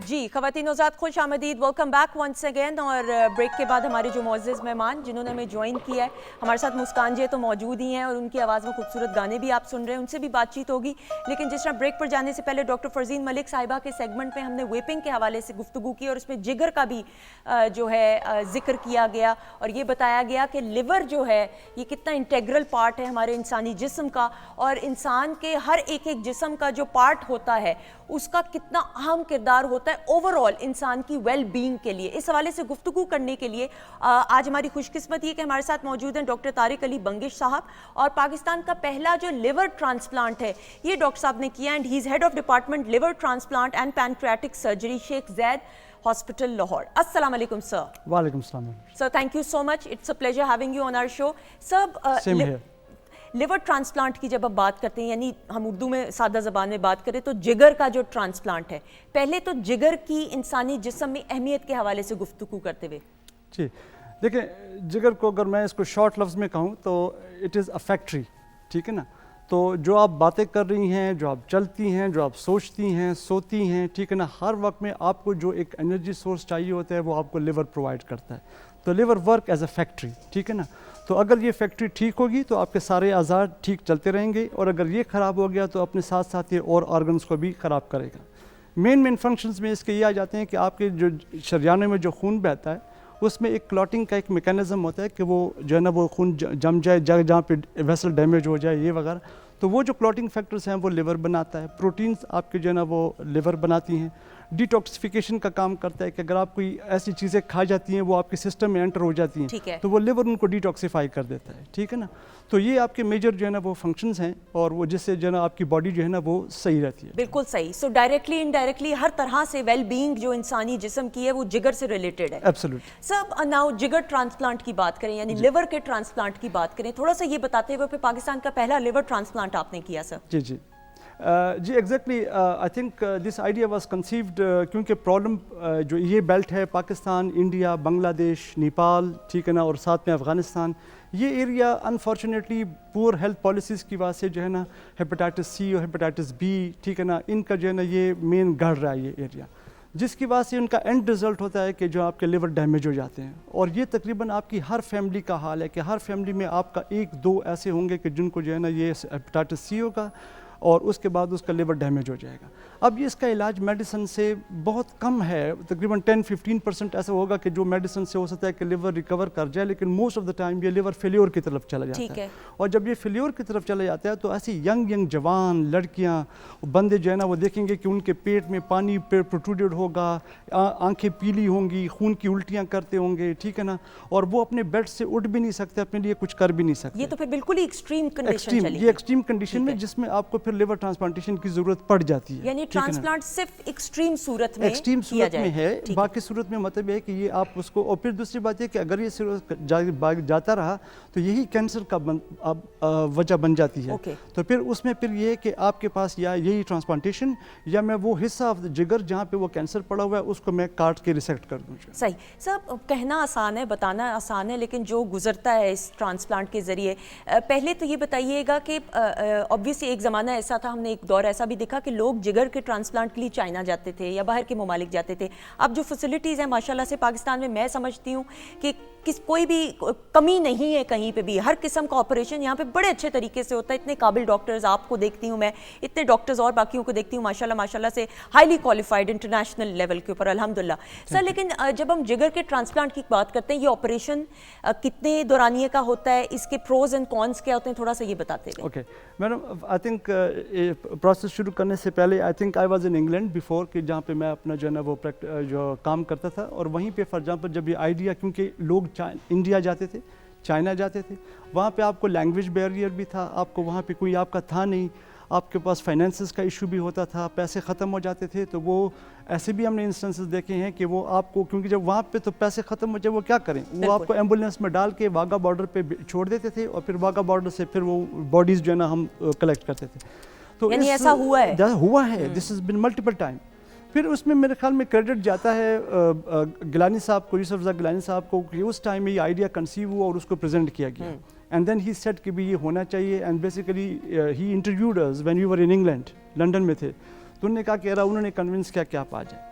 जी ख़वातीन नौज़ात, खुश आमदीद, वेलकम बैक वंस अगेन। और ब्रेक के बाद हमारे जो मुअज़्ज़िज़ मेहमान जिन्होंने हमें ज्वाइन किया है, हमारे साथ मुस्कान जी तो मौजूद ही हैं, और उनकी आवाज़ में खूबसूरत गाने भी आप सुन रहे हैं, उनसे भी बातचीत होगी। लेकिन जिस तरह ब्रेक पर जाने से पहले डॉक्टर फ़रज़ीन मलिक साहिबा के सेगमेंट में हमने वेपिंग के हवाले से गुफ्तगू की, और उसमें जिगर का भी जो है जिक्र किया गया, और ये बताया गया कि लिवर जो है ये कितना इंटेग्रल पार्ट है हमारे इंसानी जिस्म का, और इंसान के हर एक एक जिस्म का जो पार्ट होता है उसका कितना अहम किरदार होता है ओवरऑल इंसान की वेल बीइंग के लिए। इस हवाले से गुफ्तगू करने के लिए आज हमारी खुशकिस्मती है कि हमारे साथ मौजूद हैं डॉक्टर तारिक अली बंगिश साहब, और पाकिस्तान का पहला जो लिवर ट्रांसप्लांट है ये डॉक्टर साहब ने किया, and he is head of department liver transplant and pancreatic surgery, Sheikh Zayed hospital Lahore. अस्सलाम वालेकुम सर। वालेकुम सलाम sir, thank you so much, it's a pleasure having you on our show. Same here. Liver transplant की जब आप बात करते हैं, यानी हम उर्दू में सादा ज़बान में बात करें तो जिगर का जो ट्रांसप्लांट है, पहले तो जिगर की इंसानी जिस्म में अहमियत के हवाले से गुफ्तगू करते हुए। जी देखिए, जिगर को अगर मैं इसको शॉर्ट लफ्ज़ में कहूँ तो इट इज़ अ फैक्ट्री, ठीक है ना। तो जो आप बातें कर रही हैं, जो आप चलती हैं, जो आप सोचती हैं, सोती हैं, ठीक है ना, हर वक्त में आपको जो एक एनर्जी सोर्स चाहिए होता है वो आपको लिवर प्रोवाइड करता है। तो liver work as a factory, ठीक है ना। तो अगर ये फैक्ट्री ठीक होगी तो आपके सारे आज़ाद ठीक चलते रहेंगे, और अगर ये ख़राब हो गया तो अपने साथ साथ ये और ऑर्गन्स को भी ख़राब करेगा। मेन फंक्शंस में इसके ये आ जाते हैं कि आपके जो शरियाने में जो खून बहता है उसमें एक क्लॉटिंग का एक मेकैनिज़म होता है कि वो जो है ना वो खून जम जाए, जहाँ पे वेसल डैमेज हो जाए, ये वगैरह। तो वो जो क्लॉटिंग फैक्टर्स हैं वो लिवर बनाता है, प्रोटीन्स आपके जो है ना वो लिवर बनाती हैं। डिटॉक्सिफिकेशन का काम करता है कि अगर आप कोई ऐसी चीज़ें खा जाती हैं वो आपके सिस्टम में एंटर हो जाती ठीक है। हैं, तो वो लिवर उनको डिटॉक्सिफाई कर देता है, ठीक है ना। तो ये आपके मेजर जो है ना वो फंक्शंस हैं, और वो जिससे जो है ना आपकी बॉडी जो है ना वो सही रहती है। बिल्कुल सही। सो डायरेक्टली इनडायरेक्टली हर तरह से वेल बीइंग जो इंसानी जिस्म की है वो जिगर से रिलेटेड है। एब्सोल्युटली। सब नाउ जिगर ट्रांसप्लांट की बात करें, यानी लिवर के ट्रांसप्लांट की बात करें, थोड़ा सा ये बताते हुए फिर पाकिस्तान का पहला लिवर ट्रांसप्लांट आपने किया सर। जी जी जी exactly. I think this idea was conceived क्योंकि प्रॉब्लम जो ये बेल्ट है पाकिस्तान, इंडिया, बांग्लादेश, नेपाल, ठीक है ना, और साथ में अफ़गानिस्तान, ये area unfortunately poor health policies की वजह से जो है ना हेपेटाइटिस सी और हेपेटाइटिस बी, ठीक है ना, इनका जो है ना ये मेन गढ़ रहा है ये एरिया, जिसकी वजह से उनका एंड रिज़ल्ट होता है कि जो आपके लिवर डैमेज हो जाते हैं। और ये तकरीबन आपकी हर फैमिली का हाल है कि हर फैमिली में आपका एक दो ऐसे होंगे कि जिनको जो है ना ये हेपेटाइटिस सी होगा, और उसके बाद उसका लिवर डैमेज हो जाएगा। अब ये इसका इलाज मेडिसिन से बहुत कम है, तकरीबन 10-15% ऐसा होगा कि जो मेडिसिन से हो सकता है कि लिवर रिकवर कर जाए, लेकिन मोस्ट ऑफ द टाइम ये लिवर फेल्योर की तरफ चला जाता है। और जब ये फेल्योर की तरफ चला जाता है तो ऐसी यंग जवान लड़कियां बंदे जो है ना वो देखेंगे कि उनके पेट में पानी प्रोट्रूडेड होगा, आंखें पीली होंगी, खून की उल्टियाँ करते होंगे, ठीक है ना, और वो अपने बेड से उठ भी नहीं सकते, अपने लिए कुछ कर भी नहीं सकते। ये तो फिर बिल्कुल ही एक्सट्रीम कंडीशन चली। ये एक्सट्रीम कंडीशन में जिसमें आपको फिर लिवर ट्रांसप्लांटेशन की जरूरत पड़ जाती है। यानी ट्रांसप्लांट सिर्फ एक्सट्रीम सूरत में है, बाकी सूरत में मतलब है कि ये आप उसको, और फिर दूसरी बात है कि अगर ये जाता रहा तो यही कैंसर का वजह बन जाती है। तो फिर उसमें फिर ये है कि आपके पास या यही ट्रांसप्लांटेशन या मैं वो हिस्सा ऑफ जिगर जहाँ पे वो कैंसर पड़ा हुआ है उसको मैं काट के रिसेक्ट कर दूँ। सही साहब, कहना आसान है, बताना आसान है, लेकिन जो गुजरता है इस ट्रांसप्लांट के जरिए, पहले तो ये बताइएगा कि ऑब्वियसली एक ज़माना ऐसा था, हमने एक दौर ऐसा भी देखा कि लोग जिगर के ट्रांसप्लांट के लिए चाइना जाते थे या बाहर के ममालिक जाते थे। अब जो फैसिलिटीज़ हैं माशाल्लाह से पाकिस्तान में, मैं समझती हूँ कि कोई भी कमी नहीं है कहीं पे भी, हर किस्म का ऑपरेशन यहाँ पे बड़े अच्छे तरीके से होता है। इतने काबिल डॉक्टर्स आपको देखती हूँ मैं, इतने डॉक्टर्स और बाकियों को देखती हूँ माशाल्लाह से हाईली क्वालिफाइड इंटरनेशनल लेवल के ऊपर, अल्हम्दुलिल्लाह। सर लेकिन जब हम जिगर के ट्रांसप्लांट की बात करते हैं, ये ऑपरेशन कितने दौरानिए का होता है, इसके प्रोज एंड कॉन्स क्या होते हैं, थोड़ा सा ये बताते हैं। Okay madam, I think process शुरू करने से पहले I think I was in England before, कि जहाँ पे मैं अपना जो है ना वो जो काम करता था, और वहीं पे फॉर एग्जाम्पल जब ये आइडिया, क्योंकि लोग इंडिया जाते थे, चाइना जाते थे, वहाँ पे आपको लैंग्वेज बैरियर भी था, आपको वहाँ पे कोई आपका था नहीं, आपके पास फाइनेंसेस का इशू भी होता था, पैसे ख़त्म हो जाते थे। तो वो ऐसे भी हमने इंस्टेंसेस देखे हैं कि वो आपको, क्योंकि जब वहाँ पे तो पैसे ख़त्म हो जाए वो क्या करें, वो आपको एम्बुलेंस में डाल के वाघा बॉर्डर पे छोड़ देते थे, और फिर वाघा बॉर्डर से फिर वो बॉडीज़ जो है ना हम कलेक्ट करते थे। तो यानी ऐसा हुआ है, this is been multiple time. फिर उसमें मेरे ख्याल में क्रेडिट जाता है गिलानी साहब को, यूसुफ रज़ा गिलानी साहब को, कि उस टाइम में ये आइडिया कंसीव हुआ और उसको प्रेजेंट किया गया, एंड देन ही सेड कि भी ये होना चाहिए, and basically he interviewed us when we were in England, London में थे, तो उन्होंने कहा कि उन्होंने कन्विंस किया कि आप आ जाए।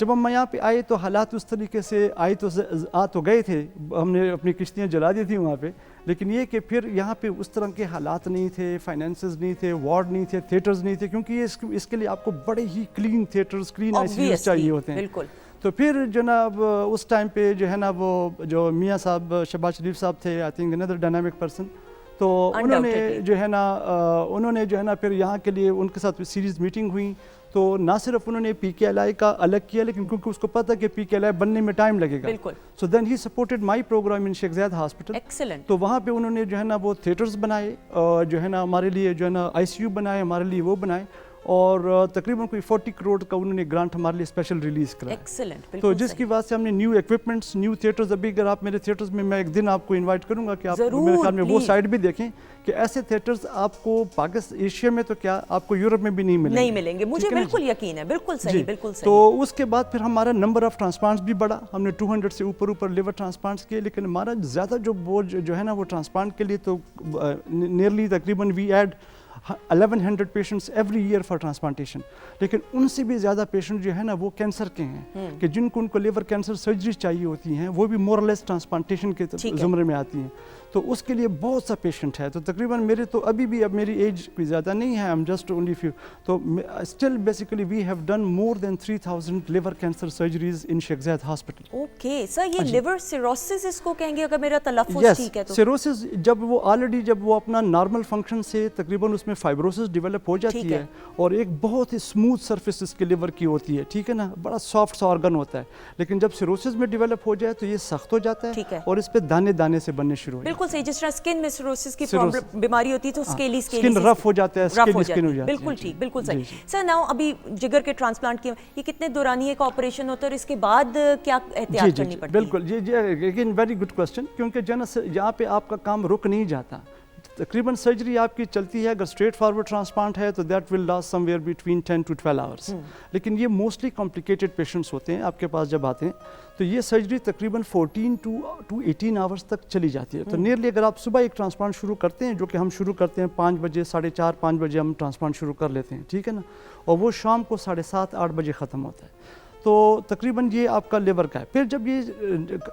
जब हम यहाँ पे आए तो हालात उस तरीके से आए, तो आ तो गए थे, हमने अपनी किश्तियाँ जला दी थी वहाँ पे, लेकिन ये कि फिर यहाँ पे उस तरह के हालात नहीं थे, फाइनेंसेस नहीं थे, वार्ड नहीं थे, थिएटर्स नहीं थे, क्योंकि ये इसके लिए आपको बड़े ही क्लीन थिएटर्स, क्लीन आईसीयूज़ चाहिए होते हैं। बिल्कुल। तो फिर जनाब उस टाइम पे जो है ना वो जो मियाँ साहब शहबाज शरीफ साहब थे, I think another dynamic person, तो उन्होंने जो है ना फिर यहाँ के लिए उनके साथ सीरीज मीटिंग हुई, तो ना सिर्फ उन्होंने PKLI का अलग किया, लेकिन क्योंकि उसको पता कि PKLI बनने में टाइम लगेगा, बिल्कुल, so then he supported my program in Sheikh Zayed hospital. Excellent. तो वहाँ पे उन्होंने जो है ना वो थिएटर्स बनाए, जो है ना हमारे लिए जो है ना ICU बनाए, हमारे लिए वो बनाए, और तकरीबन कोई 40 करोड़ का उन्होंने ग्रांट हमारे लिए स्पेशल रिलीज करा। एक्सीलेंट। तो जिसकी वजह से हमने न्यू इक्विपमेंट्स, न्यू थिएटर्स, अभी अगर आप मेरे थिएटर्स में, मैं एक दिन आपको इनवाइट करूंगा कि आप मेरे ख्याल में वो साइड भी देखें कि ऐसे थिएटर्स आपको पाकिस्तान, एशिया में तो क्या आपको यूरोप में भी नहीं मिलेंगे। मुझे बिल्कुल यकीन है, बिल्कुल सही, बिल्कुल सही। तो उसके बाद फिर हमारा नंबर ऑफ ट्रांसप्लांट्स भी बढ़ा, हमने 200 से ऊपर लिवर ट्रांसप्लांट्स किए, लेकिन हमारा ज़्यादा जो बोझ जो है ना वो ट्रांसप्लांट के लिए, तो नियरली तकरीबन we had 1100 patients every year for transplantation, लेकिन उनसे भी ज़्यादा पेशेंट जो है ना वो कैंसर के हैं, कि जिनको उनको लिवर कैंसर सर्जरी चाहिए होती हैं, वो भी मोरलेस ट्रांसप्लांटेशन के ज़ुमरे में आती हैं, तो उसके लिए बहुत सा पेशेंट है। तो तकरीबन मेरे तो अभी भी, अब मेरी एज कोई ज़्यादा नहीं है, I am just only few, तो still basically we have done more than 3000 liver cancer surgeries in Sheikh Zayed hospital. Okay sir, ये लिवर सिरोसिस इसको कहेंगे अगर मेरा तलफ़्फ़ुज़ ठीक है तो? सिरोसिस जब वो अपना नॉर्मल फंक्शन से तकरीबन उसमें फाइब्रोसिस डेवलप हो जाती है, और एक बहुत ही स्मूथ सरफेस इसके लिवर की होती है, ठीक है ना, बड़ा सॉफ्ट सा ऑर्गन होता है, लेकिन जब सिरोसिस में डेवलप हो जाए तो ये सख्त हो जाता है, और इस पे दाने दाने से बनने शुरू हो जाते हैं। बिल्कुल सही, जिस तरह स्किन में सिरोसिस की बीमारी होती है तो स्केली स्किन रफ हो जाता है, स्किन हो जाती है। बिल्कुल ठीक, बिल्कुल सही। सर नाउ अभी जिगर के ट्रांसप्लांट के ये कितने दौरानिए का ऑपरेशन होता है और इसके बाद क्या एहतियात करनी पड़ती है? बिल्कुल, जी अगेन वेरी गुड क्वेश्चन, क्योंकि यहाँ पे आपका काम रुक नहीं जाता, तकरीबन सर्जरी आपकी चलती है, अगर स्ट्रेट फॉरवर्ड ट्रांसप्लांट है तो that will last somewhere between 10 to 12 hours, लेकिन ये मोस्टली कॉम्प्लिकेटेड पेशेंट्स होते हैं आपके पास जब आते हैं, तो ये सर्जरी तकरीबन 14 to 18 आवर्स तक चली जाती है। तो नियरली अगर आप सुबह एक ट्रांसप्लांट शुरू करते हैं, जो कि हम शुरू करते हैं 5 बजे, 4:30-5 बजे हम ट्रांसप्लांट शुरू कर लेते हैं, ठीक है ना, और वो शाम को 7:30-8 बजे ख़त्म होता है, तो तकरीबन ये आपका लिवर का है। फिर जब ये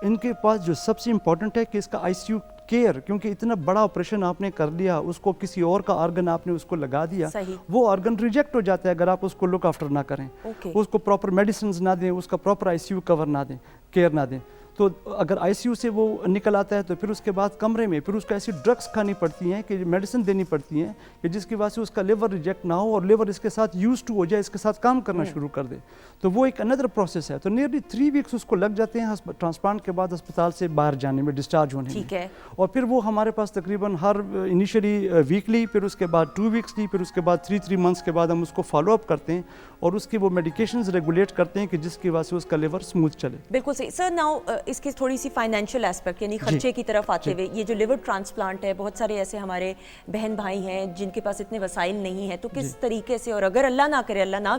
इनके पास जो सबसे इम्पॉर्टेंट है कि इसका ICU केयर, क्योंकि इतना बड़ा ऑपरेशन आपने कर लिया, उसको किसी और का ऑर्गन आपने उसको लगा दिया, सही। वो ऑर्गन रिजेक्ट हो जाता है अगर आप उसको लुक आफ्टर ना करें, ओके। उसको प्रॉपर मेडिसिन ना दें, उसका प्रॉपर आईसीयू कवर ना दें, केयर ना दें। तो अगर आईसीयू से वो निकल आता है तो फिर उसके बाद कमरे में फिर उसको ऐसी ड्रग्स खानी पड़ती हैं कि मेडिसिन देनी पड़ती हैं कि जिसकी वजह से उसका लिवर रिजेक्ट ना हो और लिवर इसके साथ यूज टू हो जाए, इसके साथ काम करना शुरू कर दे। तो वो एक अनदर प्रोसेस है। तो नियरली 3 वीक्स उसको लग जाते हैं ट्रांसप्लांट के बाद अस्पताल से बाहर जाने में, डिस्चार्ज होने में। ठीक है। और फिर वो हमारे पास तकरीबन हर इनिशियली वीकली, फिर उसके बाद 2 वीक्सली, फिर उसके बाद 3 मंथ्स के बाद हम उसको फॉलो अप करते हैं और उसकी वो मेडिकेशंस रेगुलेट करते हैं कि जिसकी वजह से उसका लिवर स्मूथ चले। बिल्कुल सही सर। नाउ इसकी थोड़ी सी फाइनेंशियल एस्पेक्ट यानी खर्चे की तरफ आते हुए, ये जो लिवर ट्रांसप्लांट है, बहुत सारे ऐसे हमारे बहन भाई हैं जिनके पास इतने वसाइल नहीं है, तो किस तरीके से, और अगर अल्लाह ना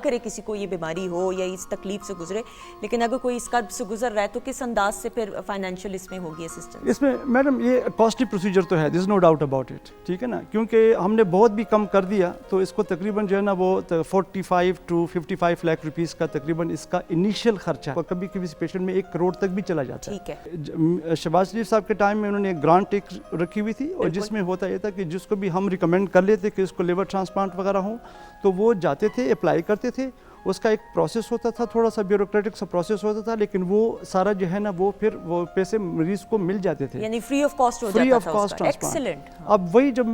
करे किसी को ये बीमारी हो या इस तकलीफ से गुजरे, लेकिन अगर कोई इस कर्ब से गुजर रहा है तो किस अंदाज से फिर फाइनेंशियल इसमें होगी असिस्टेंस? इसमें मैडम ये कॉस्टली प्रोसीजर तो है, this no doubt about it, ठीक है ना, क्योंकि हमने बहुत भी कम कर दिया तो इसको तकरीबन जो है ना वो 45 to 55 लाख रुपीस का तकरीबन इसका इनिशियल खर्चा, और कभी कभी पेशेंट में 1 करोड़ तक भी चला जाता है। ठीक है। शहबाज शरीफ साहब के टाइम में उन्होंने एक ग्रांट एक रखी हुई थी, और जिसमें होता ये था कि जिसको भी हम रिकमेंड कर लेते कि उसको लिवर ट्रांसप्लांट वगैरह हो तो वो जाते थे, अप्लाई करते थे, उसका एक प्रोसेस होता था, थोड़ा सा ब्यूरोक्रेटिक सा प्रोसेस होता था, लेकिन वो सारा जो है ना वो फिर वो पैसे मरीज को मिल जाते थे, यानी फ्री ऑफ कॉस्ट हो फ्री जाता ऑफ था कॉस्ट उसका। एक्सीलेंट। अब वही जब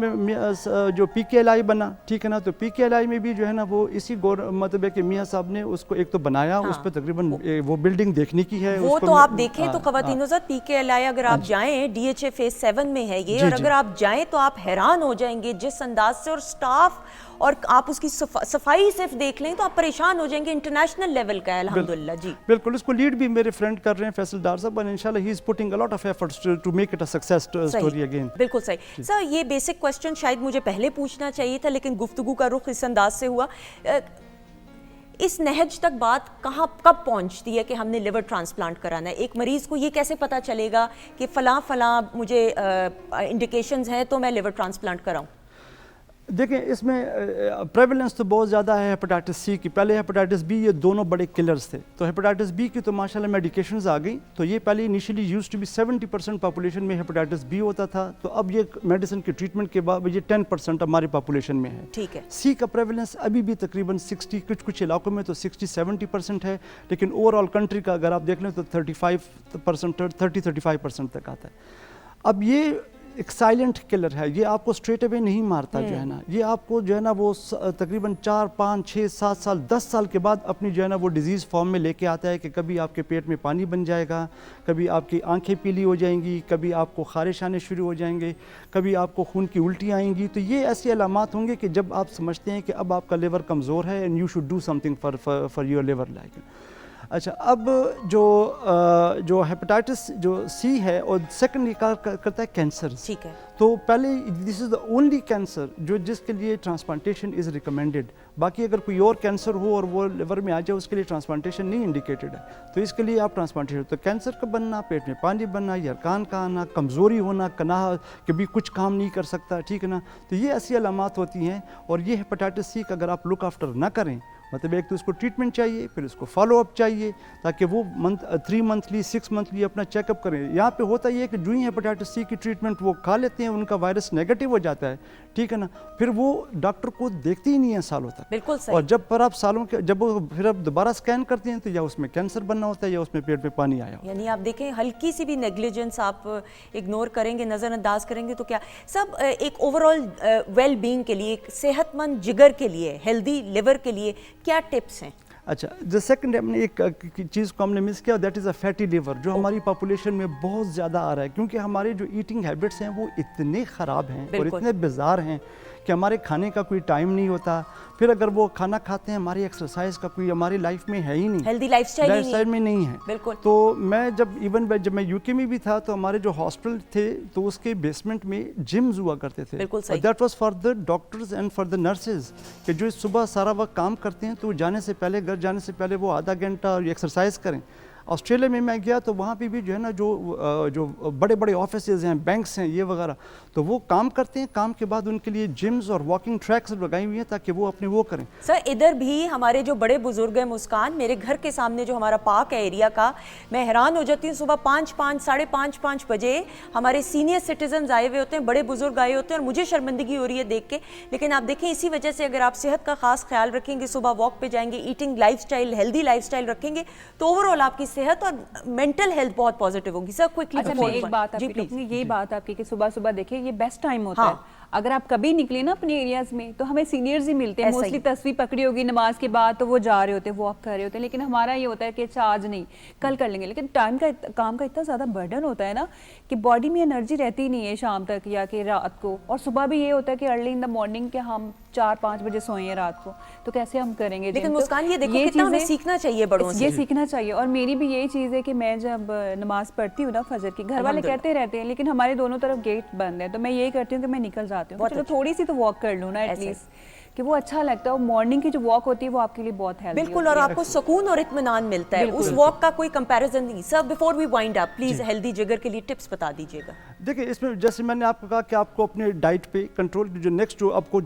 जो PKLI बना, ठीक है ना, तो PKLI में भी जो है ना वो इसी मतलब है कि मियाँ साहब ने उसको एक तो बनाया, उस पर तकरीबन वो बिल्डिंग देखने की है वो उसको तो आप देखें तो ख़वातीन PKLI अगर आप जाएं, DHA फेज 7 में है ये, और अगर आप जाएं तो आप हैरान हो जाएंगे जिस अंदाज से, और स्टाफ, और आप उसकी सफाई सिर्फ देख लें तो आप परेशान हो जाएंगे। इंटरनेशनल लेवल का है अल्हम्दुलिल्लाह जी। बिल्कुल, इसको लीड भी मेरे फ्रेंड कर रहे हैं फैसल डार साहब, और इंशाल्लाह he is putting a lot of efforts to make it a success story again. बिल्कुल सही सर। ये बेसिक क्वेश्चन शायद मुझे पहले पूछना चाहिए था, लेकिन गुफ्तगू का रुख इस अंदाज से हुआ। इस नहज तक बात कब पहुंचती है कि हमने लिवर ट्रांसप्लांट कराना है? एक मरीज़ को ये कैसे पता चलेगा कि फ़लाँ मुझे इंडिकेशंस हैं तो मैं लिवर ट्रांसप्लांट कराऊं? देखें, इसमें प्रेवलेंस तो बहुत ज़्यादा है हेपेटाइटिस सी की, पहले हेपेटाइटिस बी, ये दोनों बड़े किलर्स थे। तो हेपेटाइटिस बी की तो माशाल्लाह मेडिकेशंस आ गई, तो ये पहले initially used to be 70% population में हेपेटाइटिस बी होता था, तो अब ये मेडिसिन के ट्रीटमेंट के बाद ये 10% हमारी पॉपुलेशन में है। ठीक है। सी का प्रेवलेंस अभी भी तकरीबन 60, कुछ इलाकों में तो 60-70% है, लेकिन ओवरऑल कंट्री का अगर आप देख लें तो 30-35% तक आता है। अब ये एक साइलेंट किलर है, ये आपको स्ट्रेट अवे नहीं मारता जो है ना, ये आपको जो है ना वो तकरीबन 4, 5, 6, 7 साल 10 साल के बाद अपनी जो है ना वो डिजीज़ फॉर्म में लेके आता है कि कभी आपके पेट में पानी बन जाएगा, कभी आपकी आंखें पीली हो जाएंगी, कभी आपको खारिश आने शुरू हो जाएंगे, कभी आपको खून की उल्टी आएंगी। तो ये ऐसी अलामात होंगे कि जब आप समझते हैं कि अब आपका लिवर कमज़ोर है and you should do something for your liver like. अच्छा, अब जो हेपेटाइटिस जो सी है, और सेकंडली करता है कैंसर। ठीक है। तो पहले this is the only cancer जो जिसके लिए ट्रांसप्लांटेशन इज़ रिकमेंडेड। बाकी अगर कोई और कैंसर हो और वो लिवर में आ जाए उसके लिए ट्रांसप्लांटेशन नहीं इंडिकेटेड है, तो इसके लिए आप ट्रांसप्लांटेशन। तो कैंसर का बनना, पेट में पानी बनना, यरकान का आना, कमज़ोरी होना, कनाह कभी कुछ काम नहीं कर सकता, ठीक है ना, तो ये ऐसी अलामात होती हैं। और ये हेपेटाइटिस सी का अगर आप लुक आफ्टर ना करें, मतलब एक तो उसको ट्रीटमेंट चाहिए, फिर उसको फॉलो अप चाहिए, ताकि वो 3 मंथली 6 मंथली अपना चेकअप करें। यहाँ पे होता ये है कि जो ही हेपेटाइटिस सी की ट्रीटमेंट वो खा लेते हैं, उनका वायरस नेगेटिव हो जाता है, ठीक है ना, फिर वो डॉक्टर को देखते ही नहीं है सालों तक। बिल्कुल सही। और जब पर आप सालों के जब वो फिर आप दोबारा स्कैन करते हैं तो या उसमें कैंसर बनना होता है या उसमें पेट में पानी आया होता है। यानी आप देखें, हल्की सी भी नेग्लिजेंस आप इग्नोर करेंगे, नज़रअंदाज करेंगे तो क्या सब एक ओवरऑल वेल बीइंग के लिए, एक सेहतमंद जिगर के लिए, हेल्दी लिवर के लिए क्या टिप्स हैं? अच्छा, द सेकंड हमने एक चीज़ को हमने मिस किया, that is a fatty liver, जो हमारी पॉपुलेशन में बहुत ज़्यादा आ रहा है, क्योंकि हमारे जो ईटिंग हैबिट्स हैं वो इतने ख़राब हैं और इतने बिजार हैं कि हमारे खाने का कोई टाइम नहीं होता। फिर अगर वो खाना खाते हैं, हमारी एक्सरसाइज का कोई हमारी लाइफ में है ही नहीं, हेल्दी लाइफस्टाइल में नहीं है। बिल्कुल। तो मैं जब मैं यूके में भी था तो हमारे जो हॉस्टल थे तो उसके बेसमेंट में जिम्स हुआ करते थे। बिल्कुल सही। That was for the doctors and for the nurses, कि जो सुबह सारा वक्त काम करते हैं तो जाने से पहले, घर जाने से पहले वो आधा घंटा एक्सरसाइज करें। ऑस्ट्रेलिया में मैं गया तो वहाँ पे भी जो है ना जो बड़े बड़े ऑफिसेज हैं, बैंक्स हैं, ये वगैरह, तो वो काम करते हैं, काम के बाद उनके लिए जिम्स और वॉकिंग ट्रैक्स लगाई हुई हैं ताकि वो अपने वो करें। सर इधर भी हमारे जो बड़े बुजुर्ग हैं, मुस्कान, मेरे घर के सामने जो हमारा पार्क है एरिया का, मैं हैरान हो जाती हूँ, सुबह 5, साढ़े 5 बजे हमारे सीनियर सिटीजन आए हुए होते हैं, बड़े बुजुर्ग आए होते हैं, और मुझे शर्मिंदगी हो रही है देख के। लेकिन आप देखें, इसी वजह से अगर आप सेहत का खास ख्याल रखेंगे, सुबह वॉक पे जाएंगे, ईटिंग लाइफस्टाइल, हेल्दी लाइफस्टाइल रखेंगे, तो ओवरऑल आपकी सेहत और मेंटल हेल्थ बहुत पॉजिटिव होगी। सर क्विकली अच्छा, मैं एक बात आपकी रोकूंगी, यही बात आपकी कि सुबह सुबह देखिए ये बेस्ट टाइम होता हाँ। है। अगर आप कभी निकले ना अपने एरियाज में तो हमें सीनियर्स ही मिलते हैं, ऐसा ही। मोस्टली तस्वीर पकड़ी होगी नमाज के बाद तो वो जा रहे होते हैं, वॉक कर रहे होते हैं, लेकिन हमारा ये होता है कि अच्छा आज नहीं, कल कर लेंगे। लेकिन टाइम का काम का इतना ज़्यादा बर्डन होता है ना कि बॉडी में एनर्जी रहती नहीं है शाम तक या कि रात को, और सुबह भी ये होता है कि अर्ली इन द मॉर्निंग के हम 4-5 बजे सोए रात को, तो कैसे हम करेंगे। लेकिन तो मुस्कान ये देखो कितना हमें चीज़ें- सीखना चाहिए बड़ों से। ये सीखना चाहिए। और मेरी भी यही चीज़ है कि मैं जब नमाज पढ़ती हूँ ना फजर की, घर वाले कहते रहते हैं लेकिन हमारे दोनों तरफ गेट बंद है, तो मैं यही करती हूँ कि मैं निकल जाती हूँ, चलो थोड़ी सी तो वॉक कर लूँ ना एटलीस्ट, कि वो अच्छा लगता है। और मॉर्निंग की जो वॉक होती है वो आपके लिए बहुत हेल्दी बिल्कुल, और आपको सुकून और इत्मीनान मिलता है, उस वॉक का कोई कंपैरिजन नहीं। Sir before we wind up please healthy जिगर के लिए टिप्स बता दीजिएगा। देखिए, इसमें जैसे मैंने आपको कहा कि आपको अपने डाइट पे कंट्रोल, जो नेक्स्ट जो आपको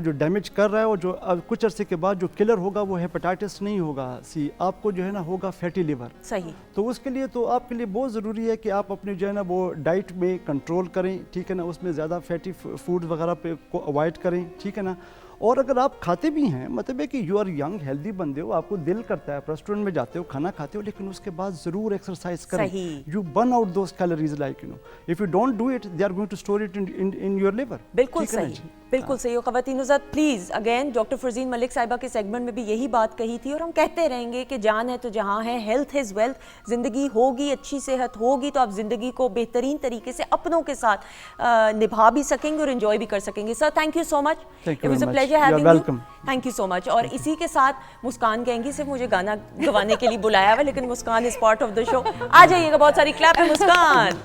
जो डैमेज कर रहा है, और जो कुछ अरसे के बाद जो किलर होगा वो हेपेटाइटिस नहीं होगा सी, आपको जो है ना होगा फैटी लिवर। सही। तो उसके लिए तो आपके लिए बहुत ज़रूरी है कि आप अपने जो है ना वो डाइट में कंट्रोल करें, ठीक है ना, उसमें ज़्यादा फैटी फूड वगैरह पे को अवॉइड करें, ठीक है ना। और अगर आप खाते भी हैं, मतलब है कि यू आर यंग हेल्दी बंदे हो, आपको दिल करता है, रेस्टोरेंट में जाते हो, खाना खाते हो, लेकिन उसके बाद ज़रूर एक्सरसाइज करें। You burn out those calories, like you know, if you don't do it they are going to store it in your liver. बिल्कुल सही, बिल्कुल सही हो। ख़वातीन हज़रात please again doctor Farzeen Malik साहिबा के सेगमेंट में भी यही बात कही थी, और हम कहते रहेंगे कि जान है तो जहाँ है, हेल्थ इज़ वेल्थ। ज़िंदगी होगी, अच्छी सेहत होगी तो आप ज़िंदगी को बेहतरीन तरीके से अपनों के साथ निभा भी सकेंगे और एंजॉय भी कर सकेंगे। Sir thank you so much, it was a pleasure having you. Thank you so much. और इसी के साथ मुस्कान कहेंगी सिर्फ मुझे गाना गवाने के लिए बुलाया हुआ, लेकिन Muskan is part of the show. आ जाइएगा, बहुत सारी क्लैप है मुस्कान।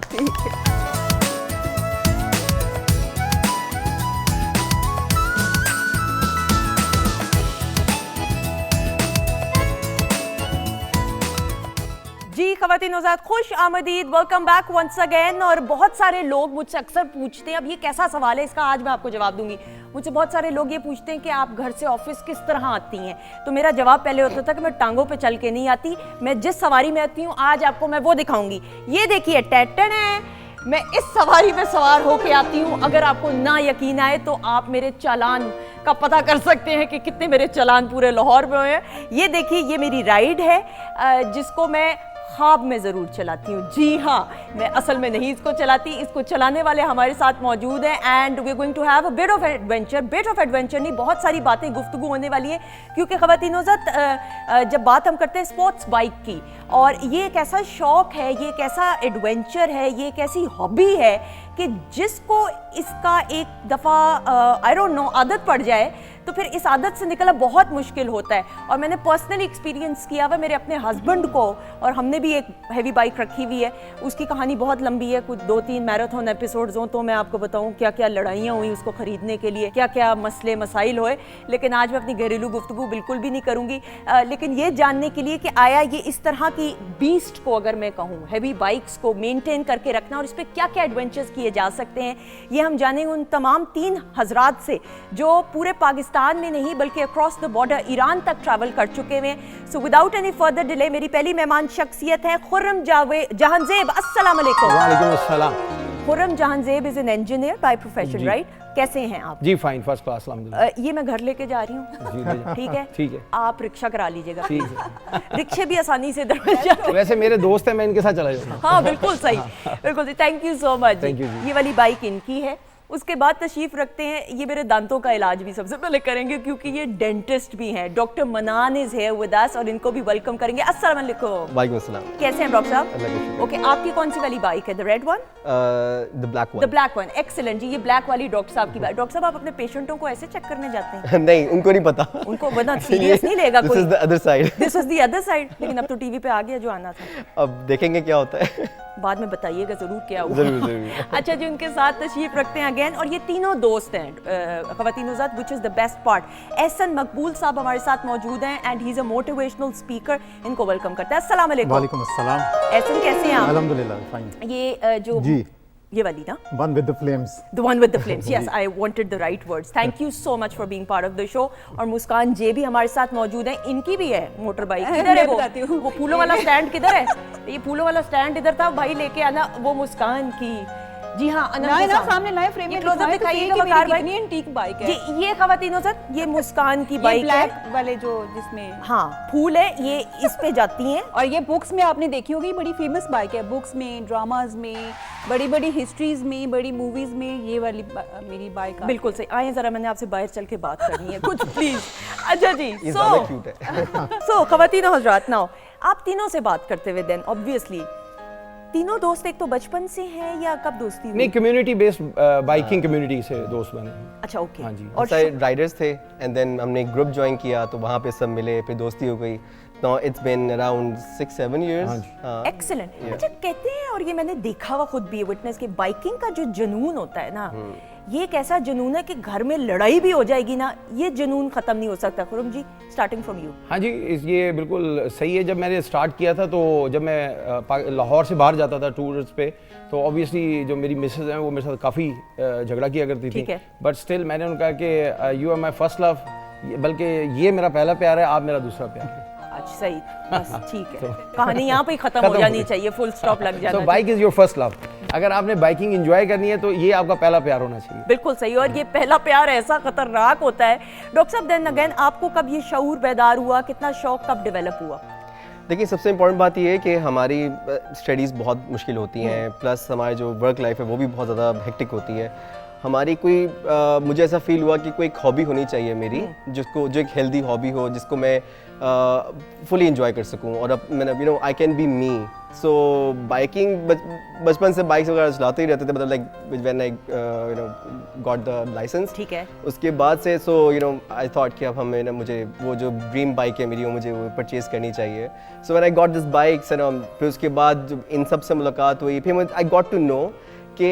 जी ख़वातीन हज़रात, खुश आमदीद, वेलकम बैक वंस अगेन। और बहुत सारे लोग मुझसे अक्सर पूछते हैं, अब ये कैसा सवाल है, इसका आज मैं आपको जवाब दूंगी। मुझसे बहुत सारे लोग ये पूछते हैं कि आप घर से ऑफिस किस तरह आती हैं, तो मेरा जवाब पहले होता था कि मैं टांगों पे चल के नहीं आती, मैं जिस सवारी में आती हूँ आज आपको मैं वो दिखाऊंगी। ये देखिए टैटन है, मैं इस सवारी में सवार होके आती हूँ। अगर आपको ना यकीन आए तो आप मेरे चालान का पता कर सकते हैं कि कितने मेरे चालान पूरे लाहौर में हुए हैं। ये देखिए, ये मेरी राइड है जिसको मैं ख्वाब में ज़रूर चलाती हूँ। जी हाँ, मैं असल में नहीं इसको चलाती, इसको चलाने वाले हमारे साथ मौजूद हैं and we are going to have a bit of adventure. Bit of adventure नहीं, बहुत सारी बातें गुफ्तगू होने वाली है, क्योंकि ख़वातीन हज़रात जब बात हम करते हैं स्पोर्ट्स बाइक की, और ये एक ऐसा शौक़ है, ये एक ऐसा एडवेंचर है, ये एक ऐसी हॉबी है कि जिसको इसका एक दफ़ा आई डोंट नो आदत पड़ जाए तो फिर इस आदत से निकलना बहुत मुश्किल होता है। और मैंने पर्सनली एक्सपीरियंस किया हुआ मेरे अपने हस्बैंड को, और हमने भी एक हैवी बाइक रखी हुई है, उसकी कहानी बहुत लंबी है, कुछ 2-3 मैराथन एपिसोड्स हों तो मैं आपको बताऊं क्या क्या लड़ाइयाँ हुई उसको ख़रीदने के लिए, क्या क्या मसले मसाइल हुए। लेकिन आज मैं अपनी घरेलू गुफ्तगू बिल्कुल भी नहीं करूँगी, लेकिन ये जानने के लिए कि आया ये इस तरह की बीस्ट को, अगर मैं कहूँ हैवी बाइक्स को मेनटेन करके रखना और इस पर क्या क्या एडवेंचर्स किए जा सकते हैं, ये हम जानेंगे उन तमाम 3 हजरात से जो पूरे पाकिस्तान में नहीं बल्कि अक्रॉस द बॉर्डर ईरान तक ट्रैवल कर चुके हैं। So without any further delay मेरी पहली मेहमान शख्सियत है खुर्रम जहांजेब। अस्सलाम वालेकुम। वालेकुम अस्सलाम। Khurram Jahanzeb is an engineer by profession, right? कैसे हैं आप? जी फाइन, फर्स्ट क्लास अल्हम्दुलिल्लाह। ये मैं घर लेके जा रही हूँ, ठीक है? ठीक है, आप रिक्शा करा लीजिएगा, ठीक है। रिक्शे भी आसानी से इधर मिल जाते हैं। वैसे मेरे दोस्त हैं, मैं इनके साथ चला जाऊंगा। हाँ बिल्कुल सही, बिल्कुल सही। Thank you so much. Thank you जी। ये वाली बाइक इनकी है। उसके बाद तशरीफ रखते हैं, ये मेरे दांतों का इलाज भी सबसे पहले करेंगे क्योंकि ये डेंटिस्ट भी हैं। डॉक्टर मनान इज हियर विद अस और इनको भी वेलकम करेंगे। अस्सलाम वालेकुम। वालेकुम अस्सलाम। कैसे हैं डॉक्टर साहब? अल्लाह का शुक्र। ओके, आपकी कौन सी वाली बाइक है? The red one? The black the black one, excellent जी। ये ब्लैक वाली डॉक्टर साहब की बाइक। डॉक्टर साहब, आप अपने पेशेंटों को ऐसे चेक करने जाते हैं? वन। नहीं, उनको नहीं पता, उनको वरना सीरियस नहीं लेगा कोई। This is the other side. This was the other side, लेकिन अब तो टीवी पे आ गया जो आना था। अब देखेंगे क्या होता है। बाद में बताइएगा ज़रूर क्या हुआ। जरूर जरूर। अच्छा जी, उनके साथ तशरीफ रखते हैं अगेन, और ये तीनों दोस्त हैं ख़वातीन ज़ात, which is the best part. Ehsan Maqbool साहब हमारे साथ मौजूद हैं and he is a motivational speaker. इनको वेलकम करते हैं। अस्सलाम वालेकुम। वालेकुम अस्सलाम। एहसन कैसे हैं आप? अल्हम्दुलिल्लाह फाइन। ये जो जी। ये वाली ना, one with the flames. The one with the flames. Yes, I wanted the right words. Thank you so much for being part of the show. और मुस्कान जे भी हमारे साथ मौजूद हैं, इनकी भी है मोटर बाइक। किधर है वो फूलों वाला स्टैंड किधर है? ये फूलों वाला स्टैंड इधर था, भाई लेके आना। वो मुस्कान की, जी हाँ, अनम ना के साथ। सामने नए फ्रेम में क्लोजअप दिखाएं तो दिखाइए सही कि कि वकार मेरी भाई कितनी एंटीक बाइक है। जी, ये ख़वातीन ज़ात, ये मुस्कान की ये बाइक है। ब्लैक वाले जो जिसमें हाँ, फूल है, ये इस पे जाती हैं। और ये बुक्स में आपने देखी होगी, बड़ी फेमस बाइक है, बुक्स में, ड्रामाज में, बड़ी बड़ी हिस्ट्रीज में, बड़ी मूवीज में ये वाली मेरी बाइक है। बिल्कुल सही। आए जरा, मैंने आपसे बाहर चल के बात करनी है कुछ, प्लीज। अच्छा जी, ये ज़्यादा क्यूट है। सो ख़वातीन और हज़रात, नाउ आप तीनों से बात करते हुए, देन ऑब्वियसली तीनों दोस्त एक तो बचपन से हैं या कब दोस्ती हुई? नहीं, कम्युनिटी बेस्ड बाइकिंग कम्युनिटी से दोस्त बने। अच्छा, ओके। हाँ जी। और सारे राइडर्स थे एंड देन हमने ग्रुप ज्वाइन किया तो वहाँ पे सब मिले, फिर दोस्ती हो गई। Now it's been around 6-7 years. Excellent. अच्छा, कहते हैं, और ये मैंने देखा हुआ खुद भी विटनेस कि बाइकिंग का जो जुनून होता है ना, ये एक ऐसा जुनून है कि घर में लड़ाई भी हो जाएगी ना, ये जुनून खत्म नहीं हो सकता। खुरम जी, स्टार्टिंग फ्रॉम यू। हाँ जी, ये बिल्कुल सही है। जब मैंने स्टार्ट किया था तो जब मैं लाहौर से बाहर जाता था टूर्स पे, तो ऑब्वियसली जो मेरी मिसेज हैं वो मेरे साथ काफ़ी झगड़ा किया करती ठीक थी, है। बट स्टिल मैंने उनका कि you are my first love, बल्कि ये मेरा पहला प्यार है, आप मेरा दूसरा प्यार है। अच्छा, सही, बस ठीक है। कहानी यहाँ पे ही खत्म हो जानी चाहिए, फुल स्टॉप लग जाना सो चाहिए। Bike is your first love. अगर आपने बाइकिंग एंजॉय करनी है तो ये आपका पहला प्यार होना चाहिए। बिल्कुल सही। और ये पहला प्यार ऐसा खतरनाक होता है। डॉक्टर साहब, देन अगेन, आपको कब ये शऊर बेदार हुआ, कितना शौक कब डेवलप हुआ? देखिए, सबसे इम्पोर्टेंट बात ये है कि हमारी स्टडीज़ बहुत मुश्किल होती हैं, प्लस हमारी जो वर्क लाइफ है वो भी बहुत ज़्यादा हेक्टिक होती है। हमारी कोई मुझे ऐसा फील हुआ कि कोई एक हॉबी होनी चाहिए मेरी, जो एक हेल्दी हॉबी हो, जिसको मैं फुली इंजॉय कर सकूं। और अब मैंने I can be me. So biking, बचपन से बाइक्स वगैरह चलाते ही रहते थे, मतलब like when I got the licence. ठीक है। उसके बाद से आई थॉट कि अब हमें मुझे वो जो ड्रीम बाइक है मेरी, वो मुझे वो परचेज़ करनी चाहिए। So when I got this bikes, फिर उसके बाद जब इन सब से मुलाकात हुई, फिर आई गॉट टू नो कि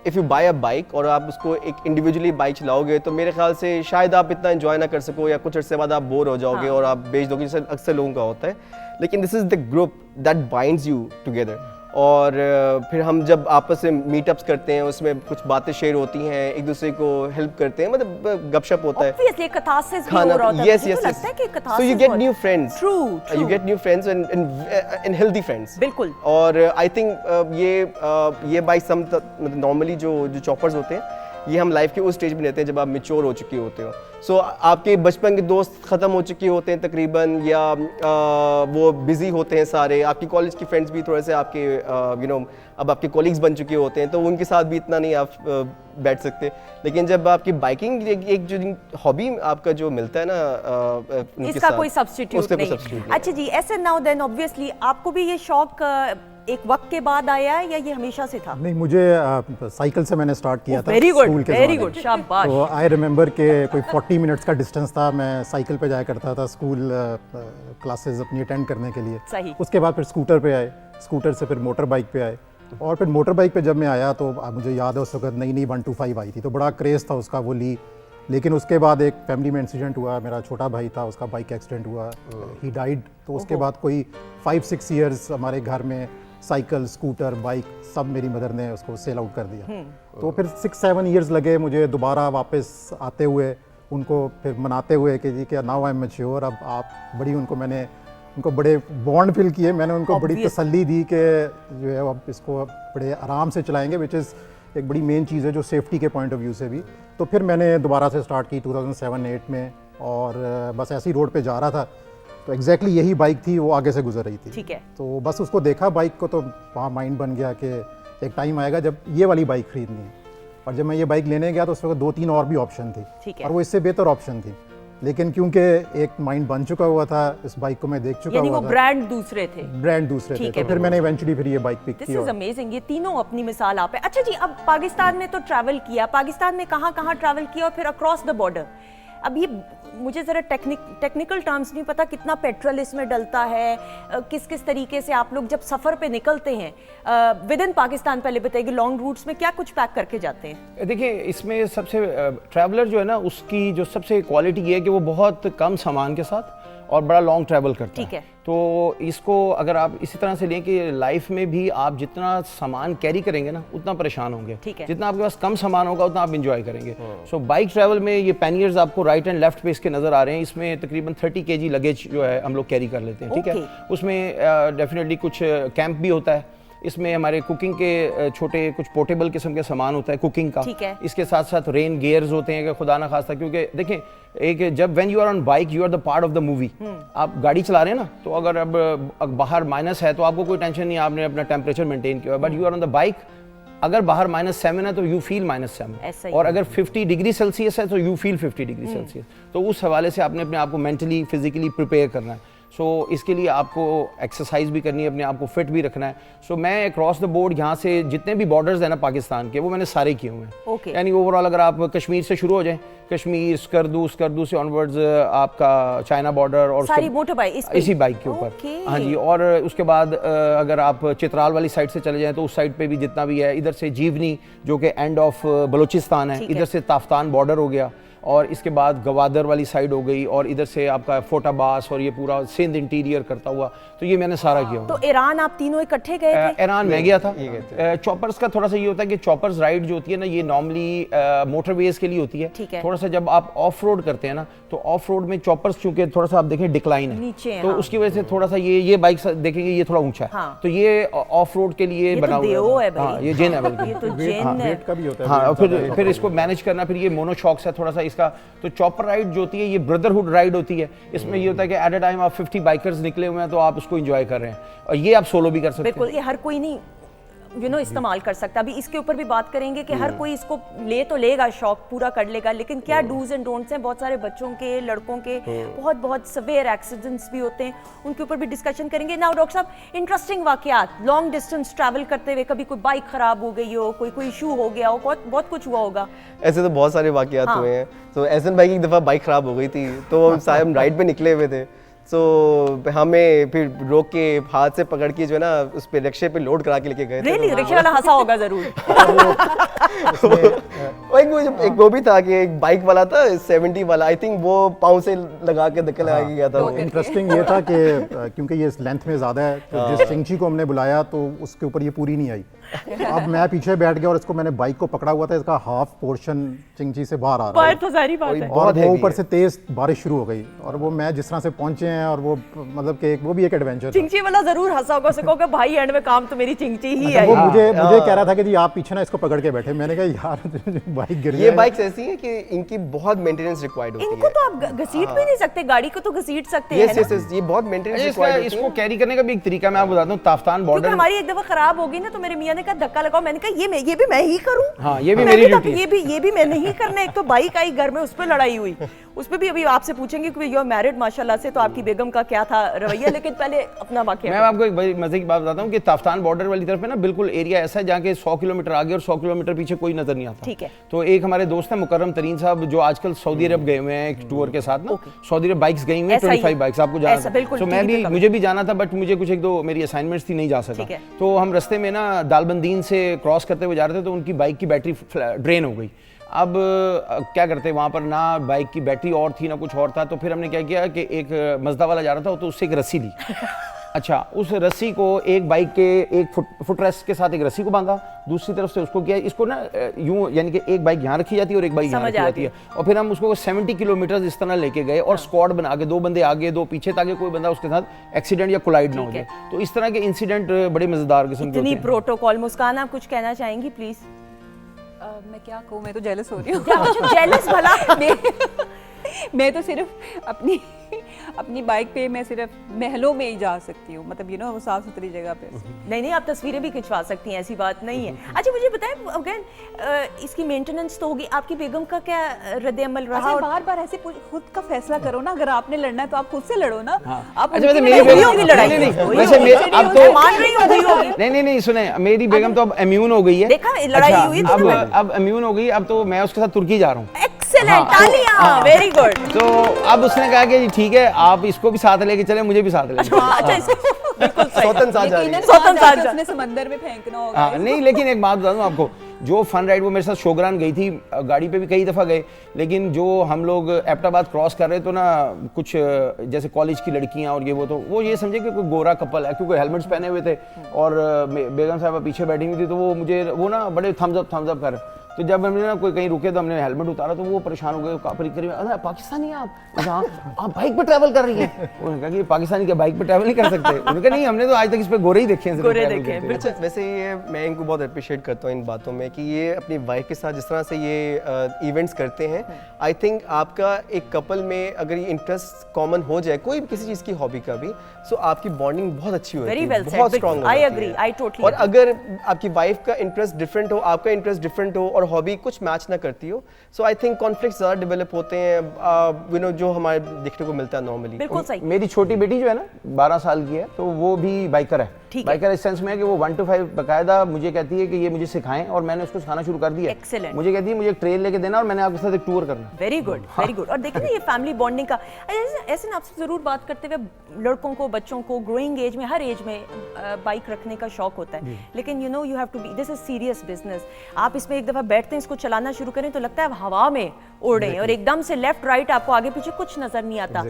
if you buy a bike और आप उसको एक इंडिविजुअली बाइक चलाओगे तो मेरे ख्याल से शायद आप इतना एंजॉय ना कर सको, या कुछ अर्से बाद आप बोर हो जाओगे और आप बेच दोगे, जैसे अक्सर लोगों का होता है। लेकिन this is the group that binds you together. और फिर हम जब आपस में मीटअप्स करते हैं, उसमें कुछ बातें शेयर होती हैं, एक दूसरे को हेल्प करते हैं, मतलब गपशप होता है, Obviously, catharsis भी हो रहा होता है। yes, मुझे yes, तो yes. लगता है कि So catharsis you get बहुत- new friends. True, true. You get new friends and healthy friends. बिल्कुल। और आई थिंक ये बाइक हम मतलब नॉर्मली जो चॉपर्स होते हैं, ये हम लाइफ के उस स्टेज में रहते हैं जब आप मेच्योर हो चुके होते हो। सो आपके बचपन के दोस्त ख़त्म हो चुके होते हैं तकरीबन, या वो बिज़ी होते हैं सारे। आपकी कॉलेज के फ्रेंड्स भी थोड़े से आपके अब आपके कॉलीग्स बन चुके होते हैं, तो उनके साथ भी इतना नहीं आप बैठ सकते। लेकिन जब आपकी बाइकिंग एक जो हॉबी आपका जो मिलता है ना, उनके इसका साथ, कोई सब्स्टिट्यूट उसका कोई नहीं। substitute नहीं। अच्छा जी, ऐसे नाउ देन ऑब्वियसली आपको भी ये शौक एक वक्त के बाद आया है या ये हमेशा से था? नहीं, मुझे साइकिल से मैंने स्टार्ट किया था वेरी गुड, स्कूल के वेरी ज़माने गुड, में। शाबाश। तो आई रिमेंबर के कोई 40 मिनट्स का डिस्टेंस था, मैं साइकिल पे जाया करता था स्कूल क्लासेस अपनी अटेंड करने के लिए। सही। उसके बाद फिर स्कूटर पे आए, स्कूटर से फिर मोटर बाइक पे आए, और फिर मोटर बाइक पे जब मैं आया तो मुझे याद है उस वक्त नई 125 आई थी, तो बड़ा क्रेज़ था उसका, वो ली। लेकिन उसके बाद एक फैमिली में इंसिडेंट हुआ, मेरा छोटा भाई था, उसका बाइक एक्सीडेंट हुआ, ही डाइड। तो उसके बाद कोई 5-6 ईयर्स हमारे घर में साइकिल, स्कूटर, बाइक सब मेरी मदर ने उसको सेल आउट कर दिया। तो फिर 6-7 ईयर्स लगे मुझे दोबारा वापस आते हुए, उनको फिर मनाते हुए कि जी कि नाउ आई एम मैच्योर, अब आप बड़ी, उनको बड़े बॉन्ड फील किए, मैंने उनको बड़ी तसल्ली दी कि जो है अब इसको बड़े आराम से चलाएंगे, विच इज़ एक बड़ी मेन चीज़ है जो सेफ्टी के पॉइंट ऑफ व्यू से भी। तो फिर मैंने दोबारा से स्टार्ट की 2007-8 में, और बस ऐसी रोड पे जा रहा था तो एग्जैक्टली यही बाइक थी, वो आगे से गुजर रही थी। ठीक है। तो बस उसको देखा बाइक को, तो वहाँ माइंड बन गया कि एक टाइम आएगा जब ये वाली बाइक खरीदनी है। और जब मैं ये बाइक लेने गया तो उस वक्त 2-3 और भी ऑप्शन थी, ठीक है। और वो इससे बेहतर ऑप्शन थी। लेकिन क्योंकि एक माइंड बन चुका हुआ था, इस बाइक को मैं देख चुका यानी हुआ वो था, ब्रांड दूसरे थे। ब्रांड दूसरे थे, ठीक है, तो फिर मैंने इवेंचुअली फिर ये बाइक पिक दिस की। Is amazing. ये तीनों अपनी मिसाल आप है। अच्छा जी, अब पाकिस्तान में तो ट्रैवल किया, पाकिस्तान में कहाँ कहाँ ट्रैवल किया, और फिर अक्रॉस द बॉर्डर अब ये मुझे ज़रा टेक्निकल टर्म्स नहीं पता कितना पेट्रोल इसमें डलता है, किस किस तरीके से आप लोग जब सफ़र पे निकलते हैं विद इन पाकिस्तान, पहले बताइए लॉन्ग रूट्स में क्या कुछ पैक करके जाते हैं? देखिए इसमें सबसे ट्रैवलर जो है ना उसकी जो सबसे क्वालिटी ये है कि वो बहुत कम सामान के साथ और बड़ा लॉन्ग ट्रैवल करता ठीक है। तो इसको अगर आप इसी तरह से लें कि लाइफ में भी आप जितना सामान कैरी करेंगे ना उतना परेशान होंगे, ठीक है। जितना आपके पास कम सामान होगा उतना आप इंजॉय करेंगे। सो बाइक ट्रैवल में ये पैनियर्स आपको राइट एंड लेफ्ट पे इसके नज़र आ रहे हैं, इसमें तकरीबन 30 kg लगेज जो है हम लोग कैरी कर लेते हैं, ठीक है। उसमें डेफिनेटली कुछ कैंप भी होता है, इसमें हमारे कुकिंग के छोटे कुछ पोर्टेबल किस्म के सामान होता है कुकिंग का, ठीक है। इसके साथ साथ रेन गियर्स होते हैं कि खुदा ना खास्ता, क्योंकि देखें एक जब when you are on bike you are the part of the movie, आप गाड़ी चला रहे हैं ना, तो अगर अब बाहर माइनस है तो आपको कोई टेंशन नहीं, आपने अपना टेम्परेचर मेंटेन किया, but you are on the bike, अगर बाहर -7 है तो यू फील -7, और अगर 50 डिग्री सेल्सियस है तो यू फील 50 डिग्री सेल्सियस। तो उस हवाले से आपने अपने आप को मेंटली फिजिकली प्रिपेयर करना है। सो इसके लिए आपको एक्सरसाइज भी करनी है, अपने आप को फिट भी रखना है। सो मैं अक्रॉस द बोर्ड यहाँ से जितने भी बॉर्डर्स हैं ना पाकिस्तान के, वो मैंने सारे किए हुए हैं। Okay. यानी ओवरऑल अगर आप कश्मीर से शुरू हो जाएं, कश्मीर स्कर्दू से ऑनवर्ड्स आपका चाइना बॉर्डर, और सारी मोटर बाइक इसी बाइक के ऊपर। हाँ जी, और उसके बाद अगर आप चित्राल वाली साइड से चले जाएं तो उस साइड पे भी जितना भी है, इधर से जीवनी जो कि एंड ऑफ बलूचिस्तान है, इधर से ताफ्तान बॉर्डर हो गया, और इसके बाद गवादर वाली साइड हो गई, और इधर से आपका फोटाबास और ये पूरा सिंध इंटीरियर करता हुआ, तो ये मैंने सारा किया हुआ। तो ईरान आप तीनों इकट्ठे गए थे? ईरान मैं गया था। चॉपर्स का थोड़ा सा ये होता है कि चॉपर्स राइड जो होती है ना, ये नॉर्मली मोटरवेज के लिए होती है। ठीक है। थोड़ा सा जब आप ऑफ रोड करते हैं ना, तो ऑफ रोड में चॉपर्स चूंकि थोड़ा सा आप देखें डिक्लाइन है नीचे, तो हाँ। उसकी वजह से थोड़ा सा ये बाइक देखेंगे ये थोड़ा ऊंचा है, हाँ। तो ये ऑफ रोड के लिए बना हुआ है। हाँ, ये जेन एवल ये तो जेन है। वेट का भी होता है। हाँ, फिर इसको मैनेज करना, फिर ये मोनोशॉक्स है थोड़ा सा इसका। तो चॉपर राइड जो होती है ये ब्रदरहुड राइड होती है, इसमें ये होता है कि एट अ टाइम आप 50 बाइकर्स निकले हुए हैं तो आप उसको एंजॉय कर रहे हैं, और ये आप सोलो भी कर सकते हैं। बिल्कुल, ये हर कोई नहीं इस्तेमाल कर सकता। अभी इसके ऊपर भी बात करेंगे कि हर कोई इसको ले तो लेगा, शौक पूरा कर लेगा, लेकिन क्या डूज एंड डोंट्स हैं। बहुत सारे बच्चों के, लड़कों के बहुत सवेयर एक्सीडेंट्स भी होते हैं, उनके ऊपर भी डिस्कशन करेंगे। नाउ डॉक्टर साहब, इंटरेस्टिंग वाकयात, लॉन्ग डिस्टेंस ट्रैवल करते हुए कभी कोई बाइक खराब हो गई हो, कोई इशू हो गया हो, बहुत कुछ हुआ होगा। ऐसे तो बहुत सारे वाकयात हाँ। हुए हैं। तो एहसन भाई की एक दफ़ा बाइक ख़राब हो गई थी, तो हम राइड पे निकले हुए थे, तो हमें फिर रोक के हाथ से पकड़ के जो है ना उस पे रिक्शे पे लोड करा के लेके गए थे। रियली रिक्शे वाला हंसा होगा जरूर। एक वो भी था कि एक बाइक वाला था 70 वाला, आई थिंक वो पाँव से लगा के धक्का लगा के गया था। इंटरेस्टिंग ये था कि क्योंकि ये लेंथ में ज़्यादा है, तो जिस चिंची को हमने बुलाया तो उसके ऊपर ये पूरी नहीं आई। अब मैं पीछे बैठ गया और इसको मैंने बाइक को पकड़ा हुआ था, इसका हाफ पोर्शन चिंची से बाहर आ रहा है, तो जारी बात है। और वो ऊपर से तेज बारिश शुरू हो गई, और वो मैं जिस तरह से पहुंचे हैं, और वो मतलब कि वो भी एक एडवेंचर था। चिंची वाला जरूर हंसा होगा, उसको कहा भाई एंड में काम तो मेरी चिंची ही है। वो मुझे कह रहा था कि जी आप पीछे ना इसको पकड़ के बैठे। मैंने कहा यार बाइक गिर ये बाइक्स ऐसी हैं कि इनकी बहुत मेंटेनेंस रिक्वायर्ड होती है। इनको तो आप घसीट भी नहीं सकते, गाड़ी को तो घसीट सकते हैं। ये बहुत मेंटेनेंस रिक्वायर्ड होती है। इसको कैरी करने का भी एक तरीका मैं आपको बताता हूँ। ताफ्तान क्योंकि बॉर्डर हमारी एक दफा खराब हो गई ना, तो मेरे मियां ने कहा धक्का लगाओ, मैंने कहा ये भी मैं ही करूं। हाँ, ये भी मेरी ड्यूटी है। ये भी मैंने ही करना है। एक तो बाइक आई घर में, उस पर लड़ाई हुई, उस पर भी अभी आपसे पूछेंगे कि यू आर मैरिड माशाल्लाह से, तो आपकी बेगम का क्या था रवैया, लेकिन पहले अपना वाकया। मैं आपको एक बड़ी मजे की बात बताता हूँ कि ताफ्तान बॉर्डर वाली तरफ है ना, बिल्कुल एरिया ऐसा है जहाँ के 100 किलोमीटर आगे और 100 किलोमीटर पीछे कोई नजर नहीं आता। ठीक है। तो एक हमारे दोस्त हैं मुकर्रम तरीन साहब, जो आजकल सऊदी अरब गए हुए हैं एक टूर के साथ ना, सऊदी अरब बाइक्स गई हुई हैं, 25 बाइक्स, आपको जाना था। तो मुझे भी जाना था, बट मुझे कुछ एक दो मेरी असाइनमेंट्स थी, नहीं जा सका। तो हम रास्ते में ना दालबंदीन से क्रॉस करते हुए जा रहे थे, तो उनकी बाइक की बैटरी ड्रेन हो गई। अब क्या करते, वहाँ पर ना बाइक की बैटरी और थी ना कुछ और था, तो फिर हमने क्या किया कि एक मजदा वाला जा रहा था, तो उससे एक रस्सी ली। अच्छा, उस रस्सी को एक बाइक के एक फुटरेस्ट के साथ एक रस्सी को बांधा, दूसरी तरफ से उसको किया, इसको ना यूं यानी कि एक बाइक यहाँ रखी जाती है और एक बाइक यहाँ रखी जाती है, और फिर हम उसको 70 किलोमीटर इस तरह लेके गए, और स्क्वाड बना के 2 बंदे आगे 2 पीछे, ताकि कोई बंदा उसके साथ एक्सीडेंट या कोलाइड ना हो जाए। तो इस तरह के इंसिडेंट बड़े मजेदार किस्म के होते हैं। प्रोटोकॉल। मुस्कान, आप कुछ कहना चाहेंगी प्लीज? मैं क्या कहूँ, मैं तो जेलस हो रही हूँ। जेलस भला? मैं तो सिर्फ अपनी बाइक पे मैं सिर्फ महलों में ही जा सकती हूँ, मतलब वो साफ सुथरी जगह पे। नहीं, आप तस्वीरें भी खिंचवा सकती हैं, ऐसी बात नहीं है। अच्छा, मुझे बताएं अगेन, इसकी मेंटेनेंस तो होगी, आपकी बेगम का क्या रद्द-ए-अमल रहा? अच्छा, बार-बार ऐसे खुद का फैसला करो ना, अगर आपने लड़ना है तो आप खुद से लड़ो ना। आप अच्छा, मेरी लड़ाई नहीं, सुने, मेरी बेगम तो अब इम्यून हो गई है। देखा, लड़ाई हुई अब इम्यून हो गई, अब तो मैं उसके साथ तुर्की जा रहा हूँ। एक्सीलेंट, तालियां, वेरी गुड। तो अब उसने कहा कि ठीक है, आप इसको भी साथ लेके चले, मुझे भी साथ लेके चले। अच्छा, बिल्कुल सही। स्वतंत्र साथ जा रही है। स्वतंत्र उसने समंदर में फेंकना होगा। हाँ, नहीं, लेकिन एक बात बता दूं आपको, जो फन राइड वो मेरे साथ शोग्रान गई थी, गाड़ी पे भी कई दफ़ा गए, लेकिन जो हम लोग एबटाबाद क्रॉस कर रहे तो ना कुछ जैसे कॉलेज की लड़कियां और वो ये समझे कि कोई गोरा कपल है, क्योंकि हेलमेट्स पहने हुए थे और बेगम साहबा पीछे बैठी हुई थी, तो वो मुझे ना बड़े थम्स अप कर, तो जब हमने ना कोई कहीं रुके तो हमने हेलमेट उतारा तो वो परेशान हो गए, अरे पाकिस्तानी आप बाइक पे ट्रैवल कर रही हैं। उन्होंने कहा कि पाकिस्तानी क्या बाइक पे ट्रैवल नहीं कर सकते? उन्होंने कहा नहीं, हमने तो आज तक इस पे गोरे ही देखे हैं। बिल्कुल, वैसे ये मैं इनको बहुत अप्रिशिएट करता हूँ इन बातों में कि ये अपनी वाइफ के साथ जिस तरह से ये इवेंट्स करते हैं। आई थिंक आपका एक कपल में अगर ये इंटरेस्ट कॉमन हो जाए कोई भी किसी चीज़ की हॉबी का भी, सो आपकी बॉन्डिंग बहुत अच्छी होती है, बहुत strong I agree, I totally. और अगर आपकी वाइफ का इंटरेस्ट डिफरेंट हो, आपका इंटरेस्ट डिफरेंट हो और हॉबी कुछ मैच ना करती हो, सो आई थिंक कॉन्फ्लिक्ट ज़्यादा डेवलप होते हैं, यू नो, जो हमारे देखने को मिलता है नॉर्मली। बिल्कुल सही। मेरी छोटी बेटी जो है ना 12 साल की है, तो वो भी बाइकर है। बाइकर इस सेंस में है कि वो 1 to 5 बकायदा मुझे कहती है कि ये मुझे सिखाएं, और मैंने उसको सिखाना शुरू कर दिया। Excellent. मुझे कहती है मुझे एक ट्रेन लेके देना और मैंने आपके साथ एक टूर करना। Very good, very good. और देखिए ना ये फैमिली बॉन्डिंग का, ऐसे ना आपसे जरूर बात करते हुए, लड़कों को, बच्चों को ग्रोइंग एज में, हर एज में बाइक रखने का शौक होता है, लेकिन you know you have to be, this is serious business. आप इसमें एक दफा बैठते हैं, इसको चलाना शुरू करें तो लगता है हवा में उड़ रहे हैं और एकदम से लेफ्ट राइट आपको आगे पीछे कुछ नजर नहीं आता।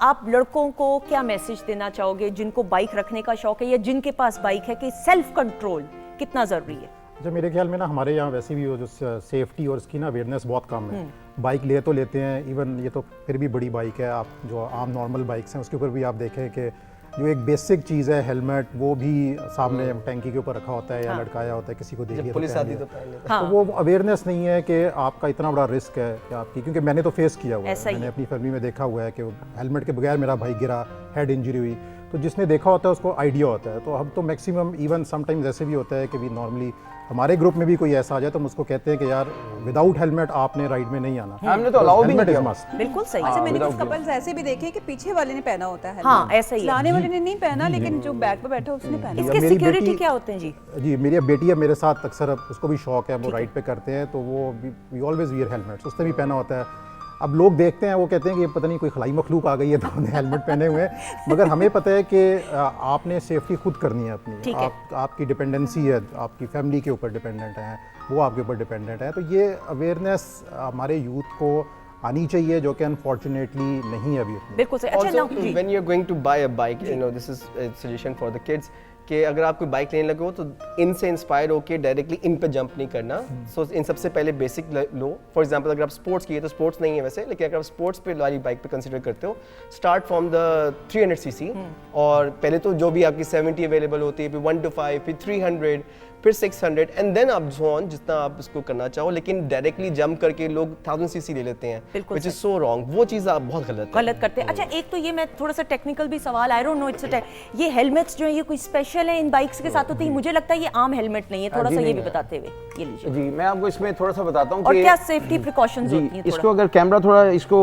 आप लड़कों को क्या मैसेज देना चाहोगे जिनको बाइक रखने का शौक है या जिनके पास बाइक है, कि सेल्फ कंट्रोल कितना जरूरी है? जब मेरे ख्याल में ना हमारे यहाँ वैसे भी वो जो सेफ्टी और इसकी ना अवेयरनेस बहुत कम है। बाइक ले तो लेते हैं, इवन ये तो फिर भी बड़ी बाइक है, आप जो आम नॉर्मल बाइक्स हैं उसके ऊपर भी आप देखें कि जो एक बेसिक चीज़ है हेलमेट, वो भी सामने टैंकी के ऊपर रखा होता है या लटकाया होता है, किसी को देखिए पुलिस आती तो पहन लेते हैं। तो वो अवेयरनेस नहीं है कि आपका इतना बड़ा रिस्क है कि आपकी, क्योंकि मैंने तो फेस किया हुआ है, मैंने अपनी फैमिली में देखा हुआ है कि हेलमेट के बगैर मेरा भाई गिरा, हेड इंजरी हुई, तो जिसने देखा होता है उसको आइडिया होता है। तो हम तो मैक्सिमम इवन समटाइम्स ऐसे भी होता है कि भी नॉर्मली हमारे ग्रुप में भी कोई ऐसा आ जाए तो हम उसको कहते हैं कि यार विदाउट हेलमेट आपने राइड में नहीं आना। हमने तो अलाउ भी नहीं किया। बिल्कुल सही। अच्छा, मैंने कुछ कपल्स ऐसे भी देखे कि पीछे वाले ने पहना होता है। हाँ, ऐसा ही है। चलाने वाले ने नहीं पहना, लेकिन जो बैक पे बैठा उसने पहना। इसके सिक्योरिटी क्या होते हैं जी? जी, मेरी बेटी है मेरे साथ, अक्सर उसको भी शौक है, वो राइड पे करते हैं, तो वो वी ऑलवेज वियर हेलमेट्स, उसने भी पहना होता है। अब लोग देखते हैं, वो कहते हैं कि पता नहीं कोई खलाई मखलूक आ गई है तो उन्हें हेलमेट पहने हुए हैं, मगर हमें पता है कि आपने सेफ्टी खुद करनी है अपनी। आपकी डिपेंडेंसी है, आपकी फैमिली के ऊपर डिपेंडेंट है, वो आपके ऊपर डिपेंडेंट है। तो ये अवेयरनेस हमारे यूथ को आनी चाहिए, जो कि अनफॉर्चुनेटली नहीं है अभी। बिल्कुल सही। अच्छा, when you are going to buy a bike, you know, this is a suggestion for the kids कि अगर आप कोई बाइक लेने लगे हो तो इनसे इंस्पायर होकर डायरेक्टली इन पे जंप नहीं करना। सो इन सबसे पहले बेसिक लो। फॉर एग्जांपल अगर आप स्पोर्ट्स किए तो स्पोर्ट्स नहीं है वैसे, लेकिन अगर आप स्पोर्ट्स पे वाली बाइक पे कंसीडर करते हो, स्टार्ट फ्रॉम द 300 सीसी, और पहले तो जो भी आपकी 70 अवेलेबल होती है, फिर 1 to 5, फिर 300, फिर 600, एंड देन आप जोन जितना आप इसको करना चाहो, लेकिन डायरेक्टली जंप करके लोग 1000 सीसी ले लेते हैं, व्हिच इज सो रॉन्ग। वो चीज़ आप बहुत गलत करते हैं। अच्छा, एक तो ये मैं थोड़ा सा टेक्निकल भी सवाल, आई डोंट नो इट्स ये हेलमेट्स जो है ये कोई स्पेशल है इन बाइक्स के साथ होती है? मुझे लगता है ये आम हेलमेट नहीं है, थोड़ा सा ये भी बताते हुए ये लीजिए जी। मैं आपको इसमें थोड़ा सा बताता हूँ और क्या सेफ्टी प्रिकॉशंस होती हैं। इसको अगर कैमरा थोड़ा इसको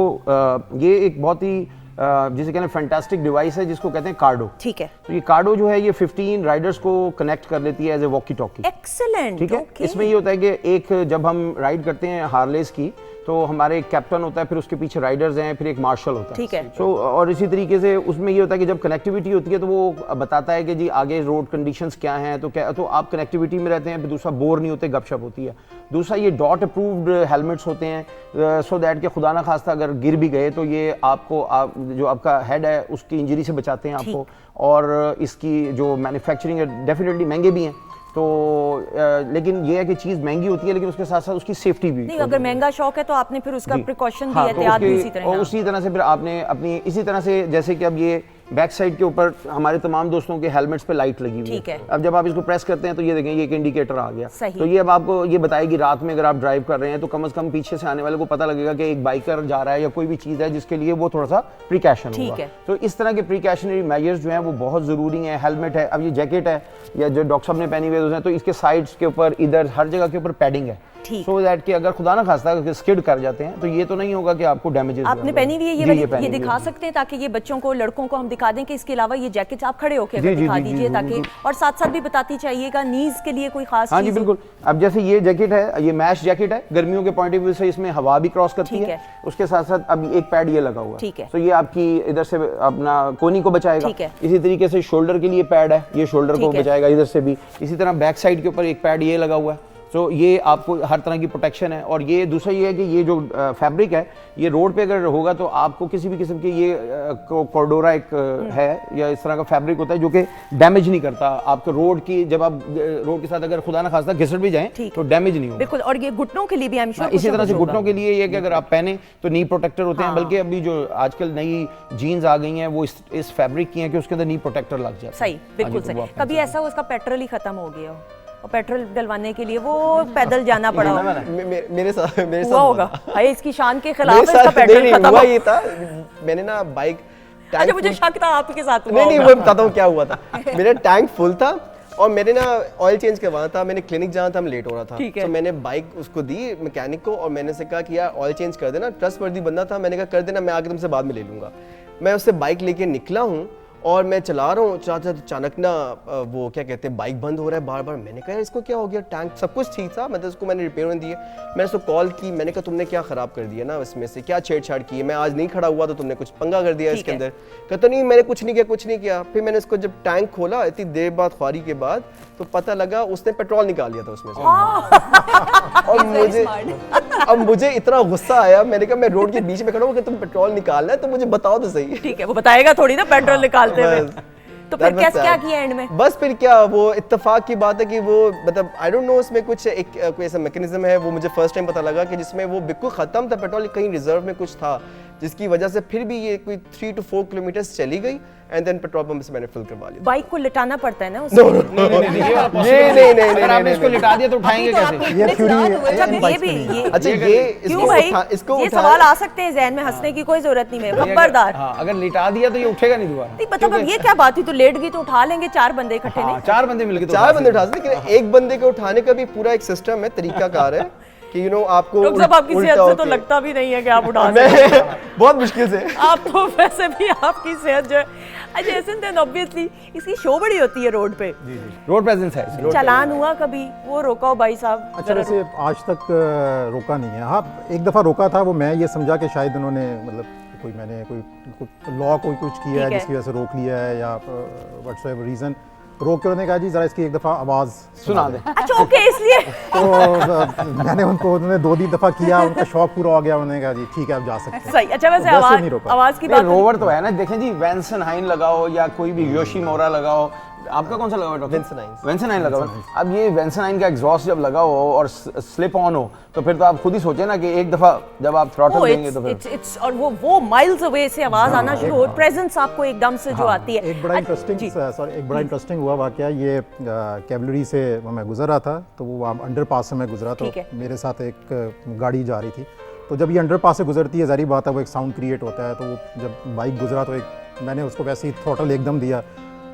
ये एक बहुत ही जिसे कहते हैं फैंटास्टिक डिवाइस है जिसको कहते हैं कार्डो। ठीक है। तो ये कार्डो जो है ये 15 राइडर्स को कनेक्ट कर लेती है as a walkie talkie. Excellent. ठीक है। इसमें ये होता है कि एक जब हम राइड करते हैं हार्लेस की, तो हमारे एक कैप्टन होता है, फिर उसके पीछे राइडर्स हैं, फिर एक मार्शल होता है। ठीक है। सो और इसी तरीके से उसमें ये होता है कि जब कनेक्टिविटी होती है तो वो बताता है कि जी आगे रोड कंडीशंस क्या हैं, तो आप कनेक्टिविटी में रहते हैं, फिर दूसरा बोर नहीं होते, गपशप होती है। दूसरा ये डॉट अप्रूव्ड हेलमेट्स होते हैं, सो दैट कि खुदा ना खास्ता अगर गिर भी गए तो ये आपको जो आपका हेड है उसकी इंजरी से बचाते हैं आपको। और इसकी जो मैन्युफैक्चरिंग है डेफिनेटली महंगे भी हैं, तो लेकिन ये है कि चीज़ महंगी होती है, लेकिन उसके साथ साथ उसकी सेफ्टी भी नहीं। अगर महंगा शौक है तो आपने फिर उसका प्रिकॉशन भी एहतियात भी उसी तरह, और उसी तरह से फिर आपने अपनी इसी तरह से, जैसे कि अब ये बैक साइड के ऊपर हमारे तमाम दोस्तों के हेलमेट्स पे लाइट लगी हुई है। अब जब आप इसको प्रेस करते हैं तो ये देखें ये एक इंडिकेटर आ गया। तो ये अब आपको ये बताएगी रात में अगर आप ड्राइव कर रहे हैं तो कम से कम पीछे से आने वाले को पता लगेगा कि एक बाइकर जा रहा है या कोई भी चीज़ है जिसके लिए वो थोड़ा सा प्रिकॉशन होगा। तो इस तरह के प्रिकॉशनरी मेजर्स जो हैं वो बहुत ज़रूरी हैं। हेलमेट है, अब ये जैकेट है या जो डॉक्टर साहब ने पहनी हुई है, तो इसके साइड्स के ऊपर इधर हर जगह के ऊपर पैडिंग है, सो दैट कि अगर खुदा ना खास्ता स्किड कर जाते हैं तो ये तो नहीं होगा कि आपको डैमेजेस। आपने पहनी हुई है ये दिखा सकते हैं ताकि ये बच्चों को, लड़कों को हम दिखा दें कि इसके अलावा ये जैकेट्स आप खड़े होकर जी, जी, दिखा जी, जी, दीजिए, जी, ताकि बिल्कुल। और साथ साथ भी बताती चाहिएगा नीज के लिए कोई खास हाँ जी चीज़ हो। बिल्कुल। अब जैसे ये जैकेट है, ये मैश जैकेट है, गर्मियों के पॉइंट ऑफ व्यू से इसमें हवा भी क्रॉस करती ठीक है। है। उसके साथ साथ अब एक पैड ये लगा हुआ है, ठीक है। तो ये आपकी इधर से अपना कोनी को बचाएगा। ठीक है। इसी तरीके से शोल्डर के लिए पैड है, ये शोल्डर को ठीक है। बचाएगा इधर से भी। इसी तरह बैक साइड के ऊपर एक पैड ये लगा हुआ है, तो ये आपको हर तरह की प्रोटेक्शन है। और ये दूसरा ये है कि ये जो फैब्रिक है, ये रोड पे अगर होगा तो आपको किसी भी किस्म की ये कॉर्डोरा एक है या इस तरह का फैब्रिक होता है जो कि डैमेज नहीं करता आपके रोड की। जब आप रोड के साथ अगर खुदा ना खास्ता घिसट भी जाएं ठीक तो है। डैमेज नहीं होगा। बिल्कुल, और ये घुटनों के लिए भी आई एम श्योर इसी तरह से घुटनों के लिए ये कि अगर आप पहने तो नी प्रोटेक्टर होते हैं, हाँ। बल्कि अभी जो आजकल नई जीन्स आ गई हैं वो इस फैब्रिक की हैं कि उसके अंदर नी प्रोटेक्टर लग जाता है। सही, बिल्कुल हाँ जी, तो वो सही। आप कभी ऐसा हो उसका पेट्रोल ही खत्म हो गया हो और पेट्रोल डलवाने के लिए वो पैदल जाना पड़ा हो, मेरे साथ हुआ होगा? भाई इसकी शान के मेरे खिलाफ है, इसका साथ पेट्रोल नहीं खत्म हुआ। हो। ये था, मैंने ना बाइक अच्छा, मुझे शक था आपके साथ हुआ नहीं होगा। वो बताता हूँ क्या हुआ था। मेरा टैंक फुल था और मैंने ना ऑयल चेंज करवाना था, मैंने क्लिनिक जाना था, मैं लेट हो रहा था। ठीक है। तो मैंने बाइक उसको दी मैकेनिक को और मैंने से कहा कि यार ऑयल चेंज कर देना, ट्रस्टवर्दी बंदा था, मैंने कहा कर देना, मैं आके तुमसे बाद में ले लूँगा। मैं उससे बाइक लेके निकला हूँ और मैं चला रहा हूँ, चलाते अचानक ना वो क्या कहते हैं बाइक बंद हो रहा है बार बार। मैंने कहा इसको क्या हो गया, टैंक सब कुछ ठीक था, मतलब उसको मैंने रिपेयर होने दिए। मैंने उसको कॉल की, मैंने कहा तुमने क्या ख़राब कर दिया ना, इसमें से क्या छेड़छाड़ की है, मैं आज नहीं खड़ा हुआ तो तुमने कुछ पंगा कर दिया इसके अंदर। कहता नहीं मैंने कुछ नहीं किया, कुछ नहीं किया। फिर मैंने उसको जब टैंक खोला इतनी देर बाद, ख्वारी के बाद, तो पता लगा उसने पेट्रोल निकाल लिया था उसमें से। और मुझे इतना गुस्सा आया, मैंने कहा मैं रोड के बीच में खड़ा हूँ कि तुम पेट्रोल निकालना है तो मुझे बताओ तो सही। ठीक है, वो बताएगा थोड़ी ना पेट्रोल निकालते हुए। बस। तो फिर That was क्या sad. किया एंड में? बस फिर क्या, वो इत्तेफाक की बात है कि वो मतलब आई डोंट नो उसमें कुछ एक कोई ऐसा मैकेनिज्म है, वो मुझे फर्स्ट टाइम पता लगा कि जिसमें वो बिल्कुल ख़त्म था पेट्रोल, कहीं रिजर्व में कुछ था, जिसकी वजह से फिर भी ये कोई 3 to 4 किलोमीटर चली गई एंड देन पेट्रोल पंप से मैंने फिल करवा लिया। बाइक को लिटाना पड़ता है ना उसको? नहीं, अगर आपने इसको लिटा दिया तो उठाएंगे कैसे? ये थ्योरी अच्छा, ये भी ये अच्छा ये क्यों भाई? इसको ये सवाल आ सकते हैं जहन में, हंसने की कोई जरूरत नहीं है, खबरदार। हाँ, अगर लिटा दिया तो ये उठेगा नहीं दोबारा। नहीं मतलब अब ये क्या बात हुई, तो लेट गई तो उठा लेंगे, 4 बंदे इकट्ठे हाँ, नहीं? 4 बंदे मिलके तो चार बंदे उठा सकते, लेकिन एक बंदे को उठाने का भी पूरा एक सिस्टम है, तरीकाकार है कि यू नो आपको डॉक्टर साहब आपकी सेहत से तो लगता भी नहीं है कि आप उठा सकते हैं। बहुत मुश्किल से। आप तो वैसे भी आपकी सेहत जो है, अच्छा ऐसे देन ऑब्वियसली इसकी शो बड़ी होती है रोड पे। रोड प्रेजेंस है इसमें। चालान हुआ कभी? वो रोका हो भाई साहब? अच्छा, वैसे आज तक रोका नहीं है। हाँ, एक दफ़ा रोका था, वो मैं ये समझा कि शायद उन्होंने मतलब कोई मैंने कोई लॉ कोई कुछ किया है ठीक है। जिसकी वजह से रोक लिया है या व्हाट्सएवर रीज़न, रोक के उन्होंने कहा जी ज़रा इसकी एक दफ़ा आवाज़ सुना दे। अच्छा ओके, इसलिए तो मैंने उन्होंने 2-3 दफ़ा किया, उनका शौक पूरा हो गया, उन्होंने कहा जी ठीक है आप जा सकते हैं। सही। अच्छा वैसे वैसे नहीं रोका। आवाज की नहीं, बात रोवर तो है ना, देखें जी वेंसन लगाओ या कोई भी योशीमोरा लगाओ। आपका कौन सा लगा हुआ है डॉक्टर? वेंसन लगा हुआ है। अब ये वेंसन का एग्जॉस्ट जब लगा हो और स्लिप ऑन हो तो फिर तो आप खुद ही सोचे ना कि एक दफा जब आप थ्रॉटल देंगे तो फिर इट्स और वो माइल्स अवे से आवाज आना शुरू हो, प्रेजेंस आपको एकदम से जो आती है। एक बड़ा इंटरेस्टिंग हुआ वाकया, ये कैवलरी से मैं गुजर रहा था, तो वो अंडरपास से मैं गुजरा, तो ठीक है। मेरे साथ एक गाड़ी जा रही थी, तो जब ये अंडरपास से गुजरती है ज़ाहिर बात है वो एक साउंड क्रिएट होता है, तो वो जब बाइक गुजरा तो एक मैंने उसको वैसे ही थ्रॉटल एकदम दिया,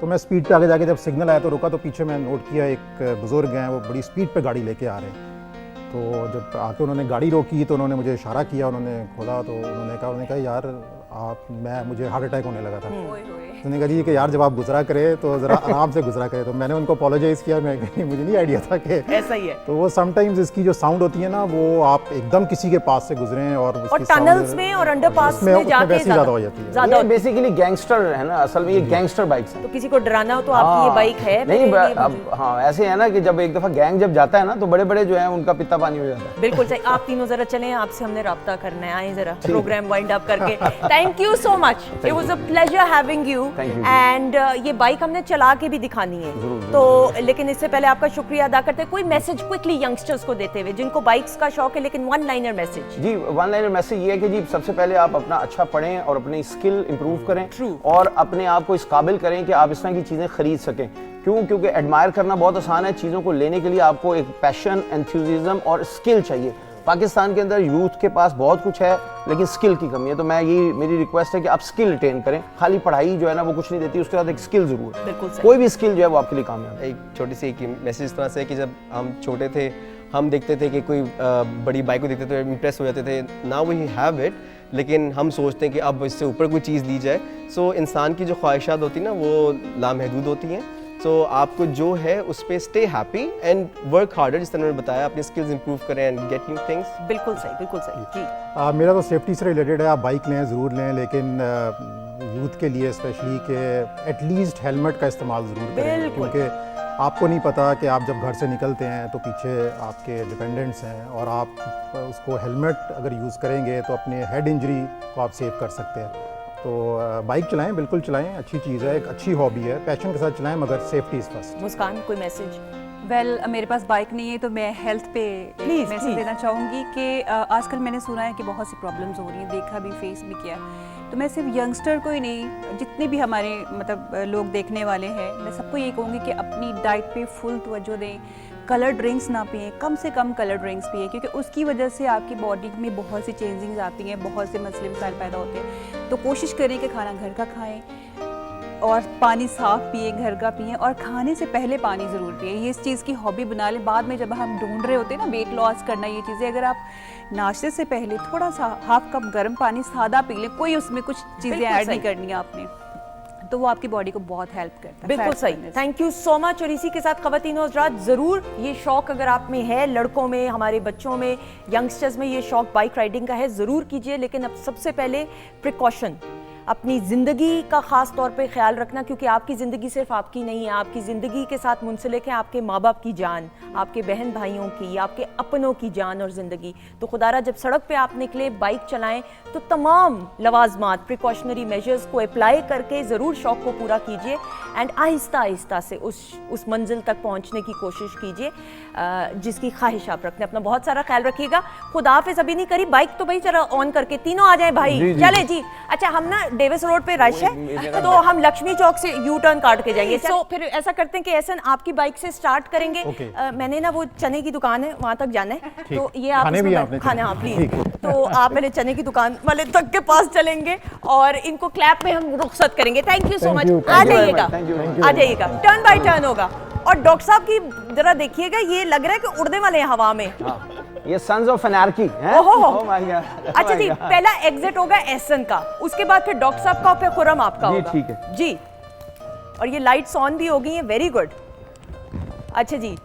तो मैं स्पीड पे आगे जाके जब सिग्नल आया तो रुका, तो पीछे मैं नोट किया एक बुजुर्ग हैं, वो बड़ी स्पीड पे गाड़ी लेके आ रहे हैं। तो जब आके उन्होंने गाड़ी रोकी तो उन्होंने मुझे इशारा किया, उन्होंने खोला तो उन्होंने कहा यार मुझे हार्ट अटैक होने लगा था। उन्होंने कहा जी कि यार जब आप गुजरा करे तो ज़रा आराम से गुजरा करे, तो मैंने उनको अपोलोजाइज़ किया, मैं मुझे नहीं आइडिया था कि ऐसा ही है। तो वो समटाइम्स इसकी जो साउंड होती है ना, वो आप एकदम किसी के पास से गुजरें और टनल्स में और अंडरपास में जाके वैसे ज़्यादा हो जाती है। ये बेसिकली गैंगस्टर है ना, असल में ये गैंगस्टर बाइक्स हैं। तो किसी को डराना हो तो आपकी ये बाइक है? नहीं अब हाँ ऐसे है ना कि जब एक दफा गैंग जब जाता है ना तो बड़े बड़े जो है उनका पित्ता पानी हो जाता है। बिल्कुल सही। आप तीनों जरा चलें, आपसे हमने राब्ता करना है, आए जरा प्रोग्राम वाइंड अप करके। Thank you so much, it was a pleasure having you and ये बाइक हमने चला के भी दिखानी है तो लेकिन इससे पहले आपका शुक्रिया अदा करते हैं। कोई मैसेज क्विकली यंगस्टर्स को देते हुए जिनको बाइक्स का शौक है, लेकिन वन लाइनर मैसेज? जी वन लाइनर मैसेज ये है कि जी सबसे पहले आप अपना अच्छा पढ़ें और अपनी स्किल इंप्रूव करें और अपने आप को इस काबिल करें कि आप इस तरह की चीज़ें खरीद सकें। क्योंकि एडमायर करना बहुत आसान है, चीज़ों को लेने के लिए आपको एक पैशन, एंथुसिज्म और स्किल चाहिए। पाकिस्तान के अंदर यूथ के पास बहुत कुछ है लेकिन स्किल की कमी है, तो मेरी रिक्वेस्ट है कि आप स्किल रिटेन करें। खाली पढ़ाई जो है ना वो कुछ नहीं देती, उसके साथ एक स्किल जरूर है। कोई भी स्किल जो है वो आपके लिए कामयाब है। एक छोटी सी एक मैसेज इस तरह से कि जब हम छोटे थे हम देखते थे कि कोई बड़ी बाइक को देखते थे इम्प्रेस हो जाते थे, नाउ वी हैव इट लेकिन हम सोचते हैं कि अब इससे ऊपर कोई चीज़ ली जाए। सो इंसान की जो ख्वाहिशात होती हैं ना वो लामहदूद होती हैं। सो आपको जो है उस पर stay happy and work harder, जिस तरह मैंने बताया, अपनी स्किल्स इंप्रूव करें एंड गेट न्यू थिंग्स। बिल्कुल सही जी। मेरा तो सेफ्टी से रिलेटेड है, आप बाइक लें ज़रूर लें, लेकिन यूथ के लिए स्पेशली कि एटलीस्ट हेलमेट का इस्तेमाल ज़रूर करें, क्योंकि आपको नहीं पता कि आप जब घर से निकलते हैं तो पीछे आपके डिपेंडेंट्स हैं, और आप उसको हेलमेट अगर यूज़ करेंगे तो अपने हेड इंजरी को आप सेव कर सकते हैं। तो बाइक चलाएं, बिल्कुल चलाएं, अच्छी चीज़ है, एक अच्छी हॉबी है, पैशन के साथ चलाएं, मगर सेफ्टी इज़ फर्स्ट। मुस्कान, कोई मैसेज? वेल मेरे पास बाइक नहीं है तो मैं हेल्थ पे मैसेज देना चाहूँगी कि आजकल मैंने सुना है कि बहुत सी प्रॉब्लम्स हो रही हैं, देखा भी, फेस भी किया। तो मैं सिर्फ यंगस्टर को ही नहीं, जितने भी हमारे मतलब लोग देखने वाले हैं, मैं सबको ये कहूँगी कि अपनी डाइट पे फुल तवज्जो दें, कलर ड्रिंक्स ना पिएं, कम से कम कलर ड्रिंक्स पिएं, क्योंकि उसकी वजह से आपकी बॉडी में बहुत सी चेंजिंग्स आती हैं, बहुत से मसले मसाइल पैदा होते हैं। तो कोशिश करें कि खाना घर का खाएं और पानी साफ़ पिए, घर का पिए, और खाने से पहले पानी ज़रूर पिए। ये इस चीज़ की हॉबी बना लें। बाद में जब हम ढूंढ रहे होते हैं ना वेट लॉस करना, ये चीज़ें, अगर आप नाश्ते से पहले थोड़ा सा हाफ कप गर्म पानी सादा पी लें, कोई उसमें कुछ चीज़ें ऐड नहीं करनी है आपने, तो वो आपकी बॉडी को बहुत हेल्प करता है। बिल्कुल सही, थैंक यू सो मच। और इसी के साथ ख़वातीन और हज़रात, ज़रूर ये शौक़ अगर आप में है, लड़कों में, हमारे बच्चों में, यंगस्टर्स में ये शौक़ बाइक राइडिंग का है, ज़रूर कीजिए। लेकिन अब सबसे पहले प्रिकॉशन, अपनी ज़िंदगी का ख़ास तौर पे ख्याल रखना, क्योंकि आपकी ज़िंदगी सिर्फ आपकी नहीं है, आपकी ज़िंदगी के साथ मुंसलिक है आपके माँ बाप की जान, आपके बहन भाइयों की, आपके अपनों की जान और ज़िंदगी। तो खुदारा जब सड़क पे आप निकले, बाइक चलाएं, तो तमाम लवाजमात, प्रिकॉशनरी मेजर्स को अप्लाई करके ज़रूर शौक़ को पूरा कीजिए एंड आहिस्ता आहिस्ता से उस मंजिल तक पहुँचने की कोशिश कीजिए जिसकी ख्वाहिश आप रखते हैं। अपना बहुत सारा ख्याल रखिएगा। खुदा हाफिज़। अभी नहीं करी बाइक तो भाई जरा ऑन करके तीनों आ जाए भाई। चले जी। अच्छा, हम ना डेविस रोड पे रश है तो हम लक्ष्मी चौक से यू टर्न काट के जाएंगे। तो फिर ऐसा करते हैं कि एहसन आपकी बाइक से स्टार्ट करेंगे। मैंने ना वो चने की दुकान है, वहां तक जाना है, तो ये आप खाना, हाँ प्लीज, तो आप मेरे चने की दुकान वाले तक के पास चलेंगे और इनको क्लैप में हम रुखसत करेंगे। Thank you so much. आ जाइएगा, आ जाइएगा, टर्न बाय टर्न होगा। और डॉक्टर साहब की जरा देखिएगा, ये लग रहा है कि उड़ने वाले हैं हवा में। ये सन्स ऑफ एनार्की हैं। Oh my God. अच्छा जी, पहला एग्जिट होगा एहसन का, उसके बाद फिर डॉक्टर साहब का और फिर खुरम आपका होगा। ठीक है जी। और ये लाइट्स ऑन भी हो गई हैं, वेरी गुड। अच्छा जी,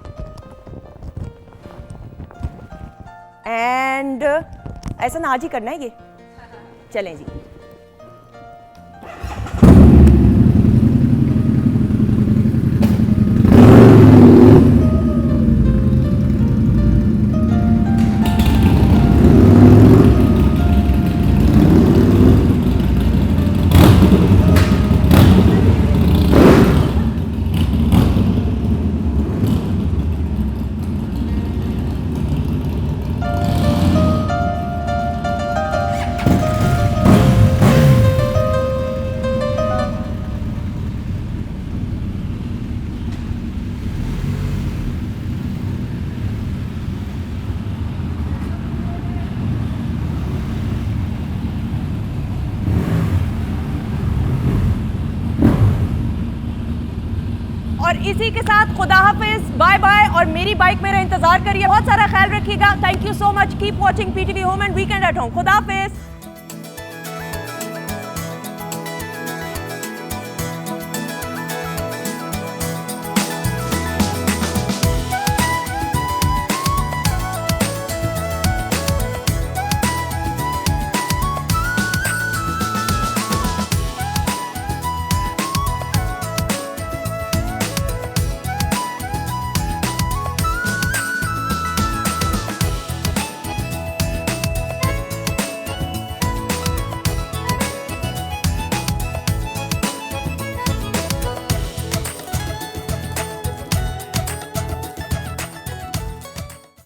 एंड ऐसा ना आज ही करना है ये। चलें जी। और इसी के साथ खुदा हाफिज, बाय बाय। और मेरी बाइक मेरा इंतजार करिए। बहुत सारा ख्याल रखिएगा। Thank you so much. Keep watching PTV home and weekend at home. खुदा हाफिज।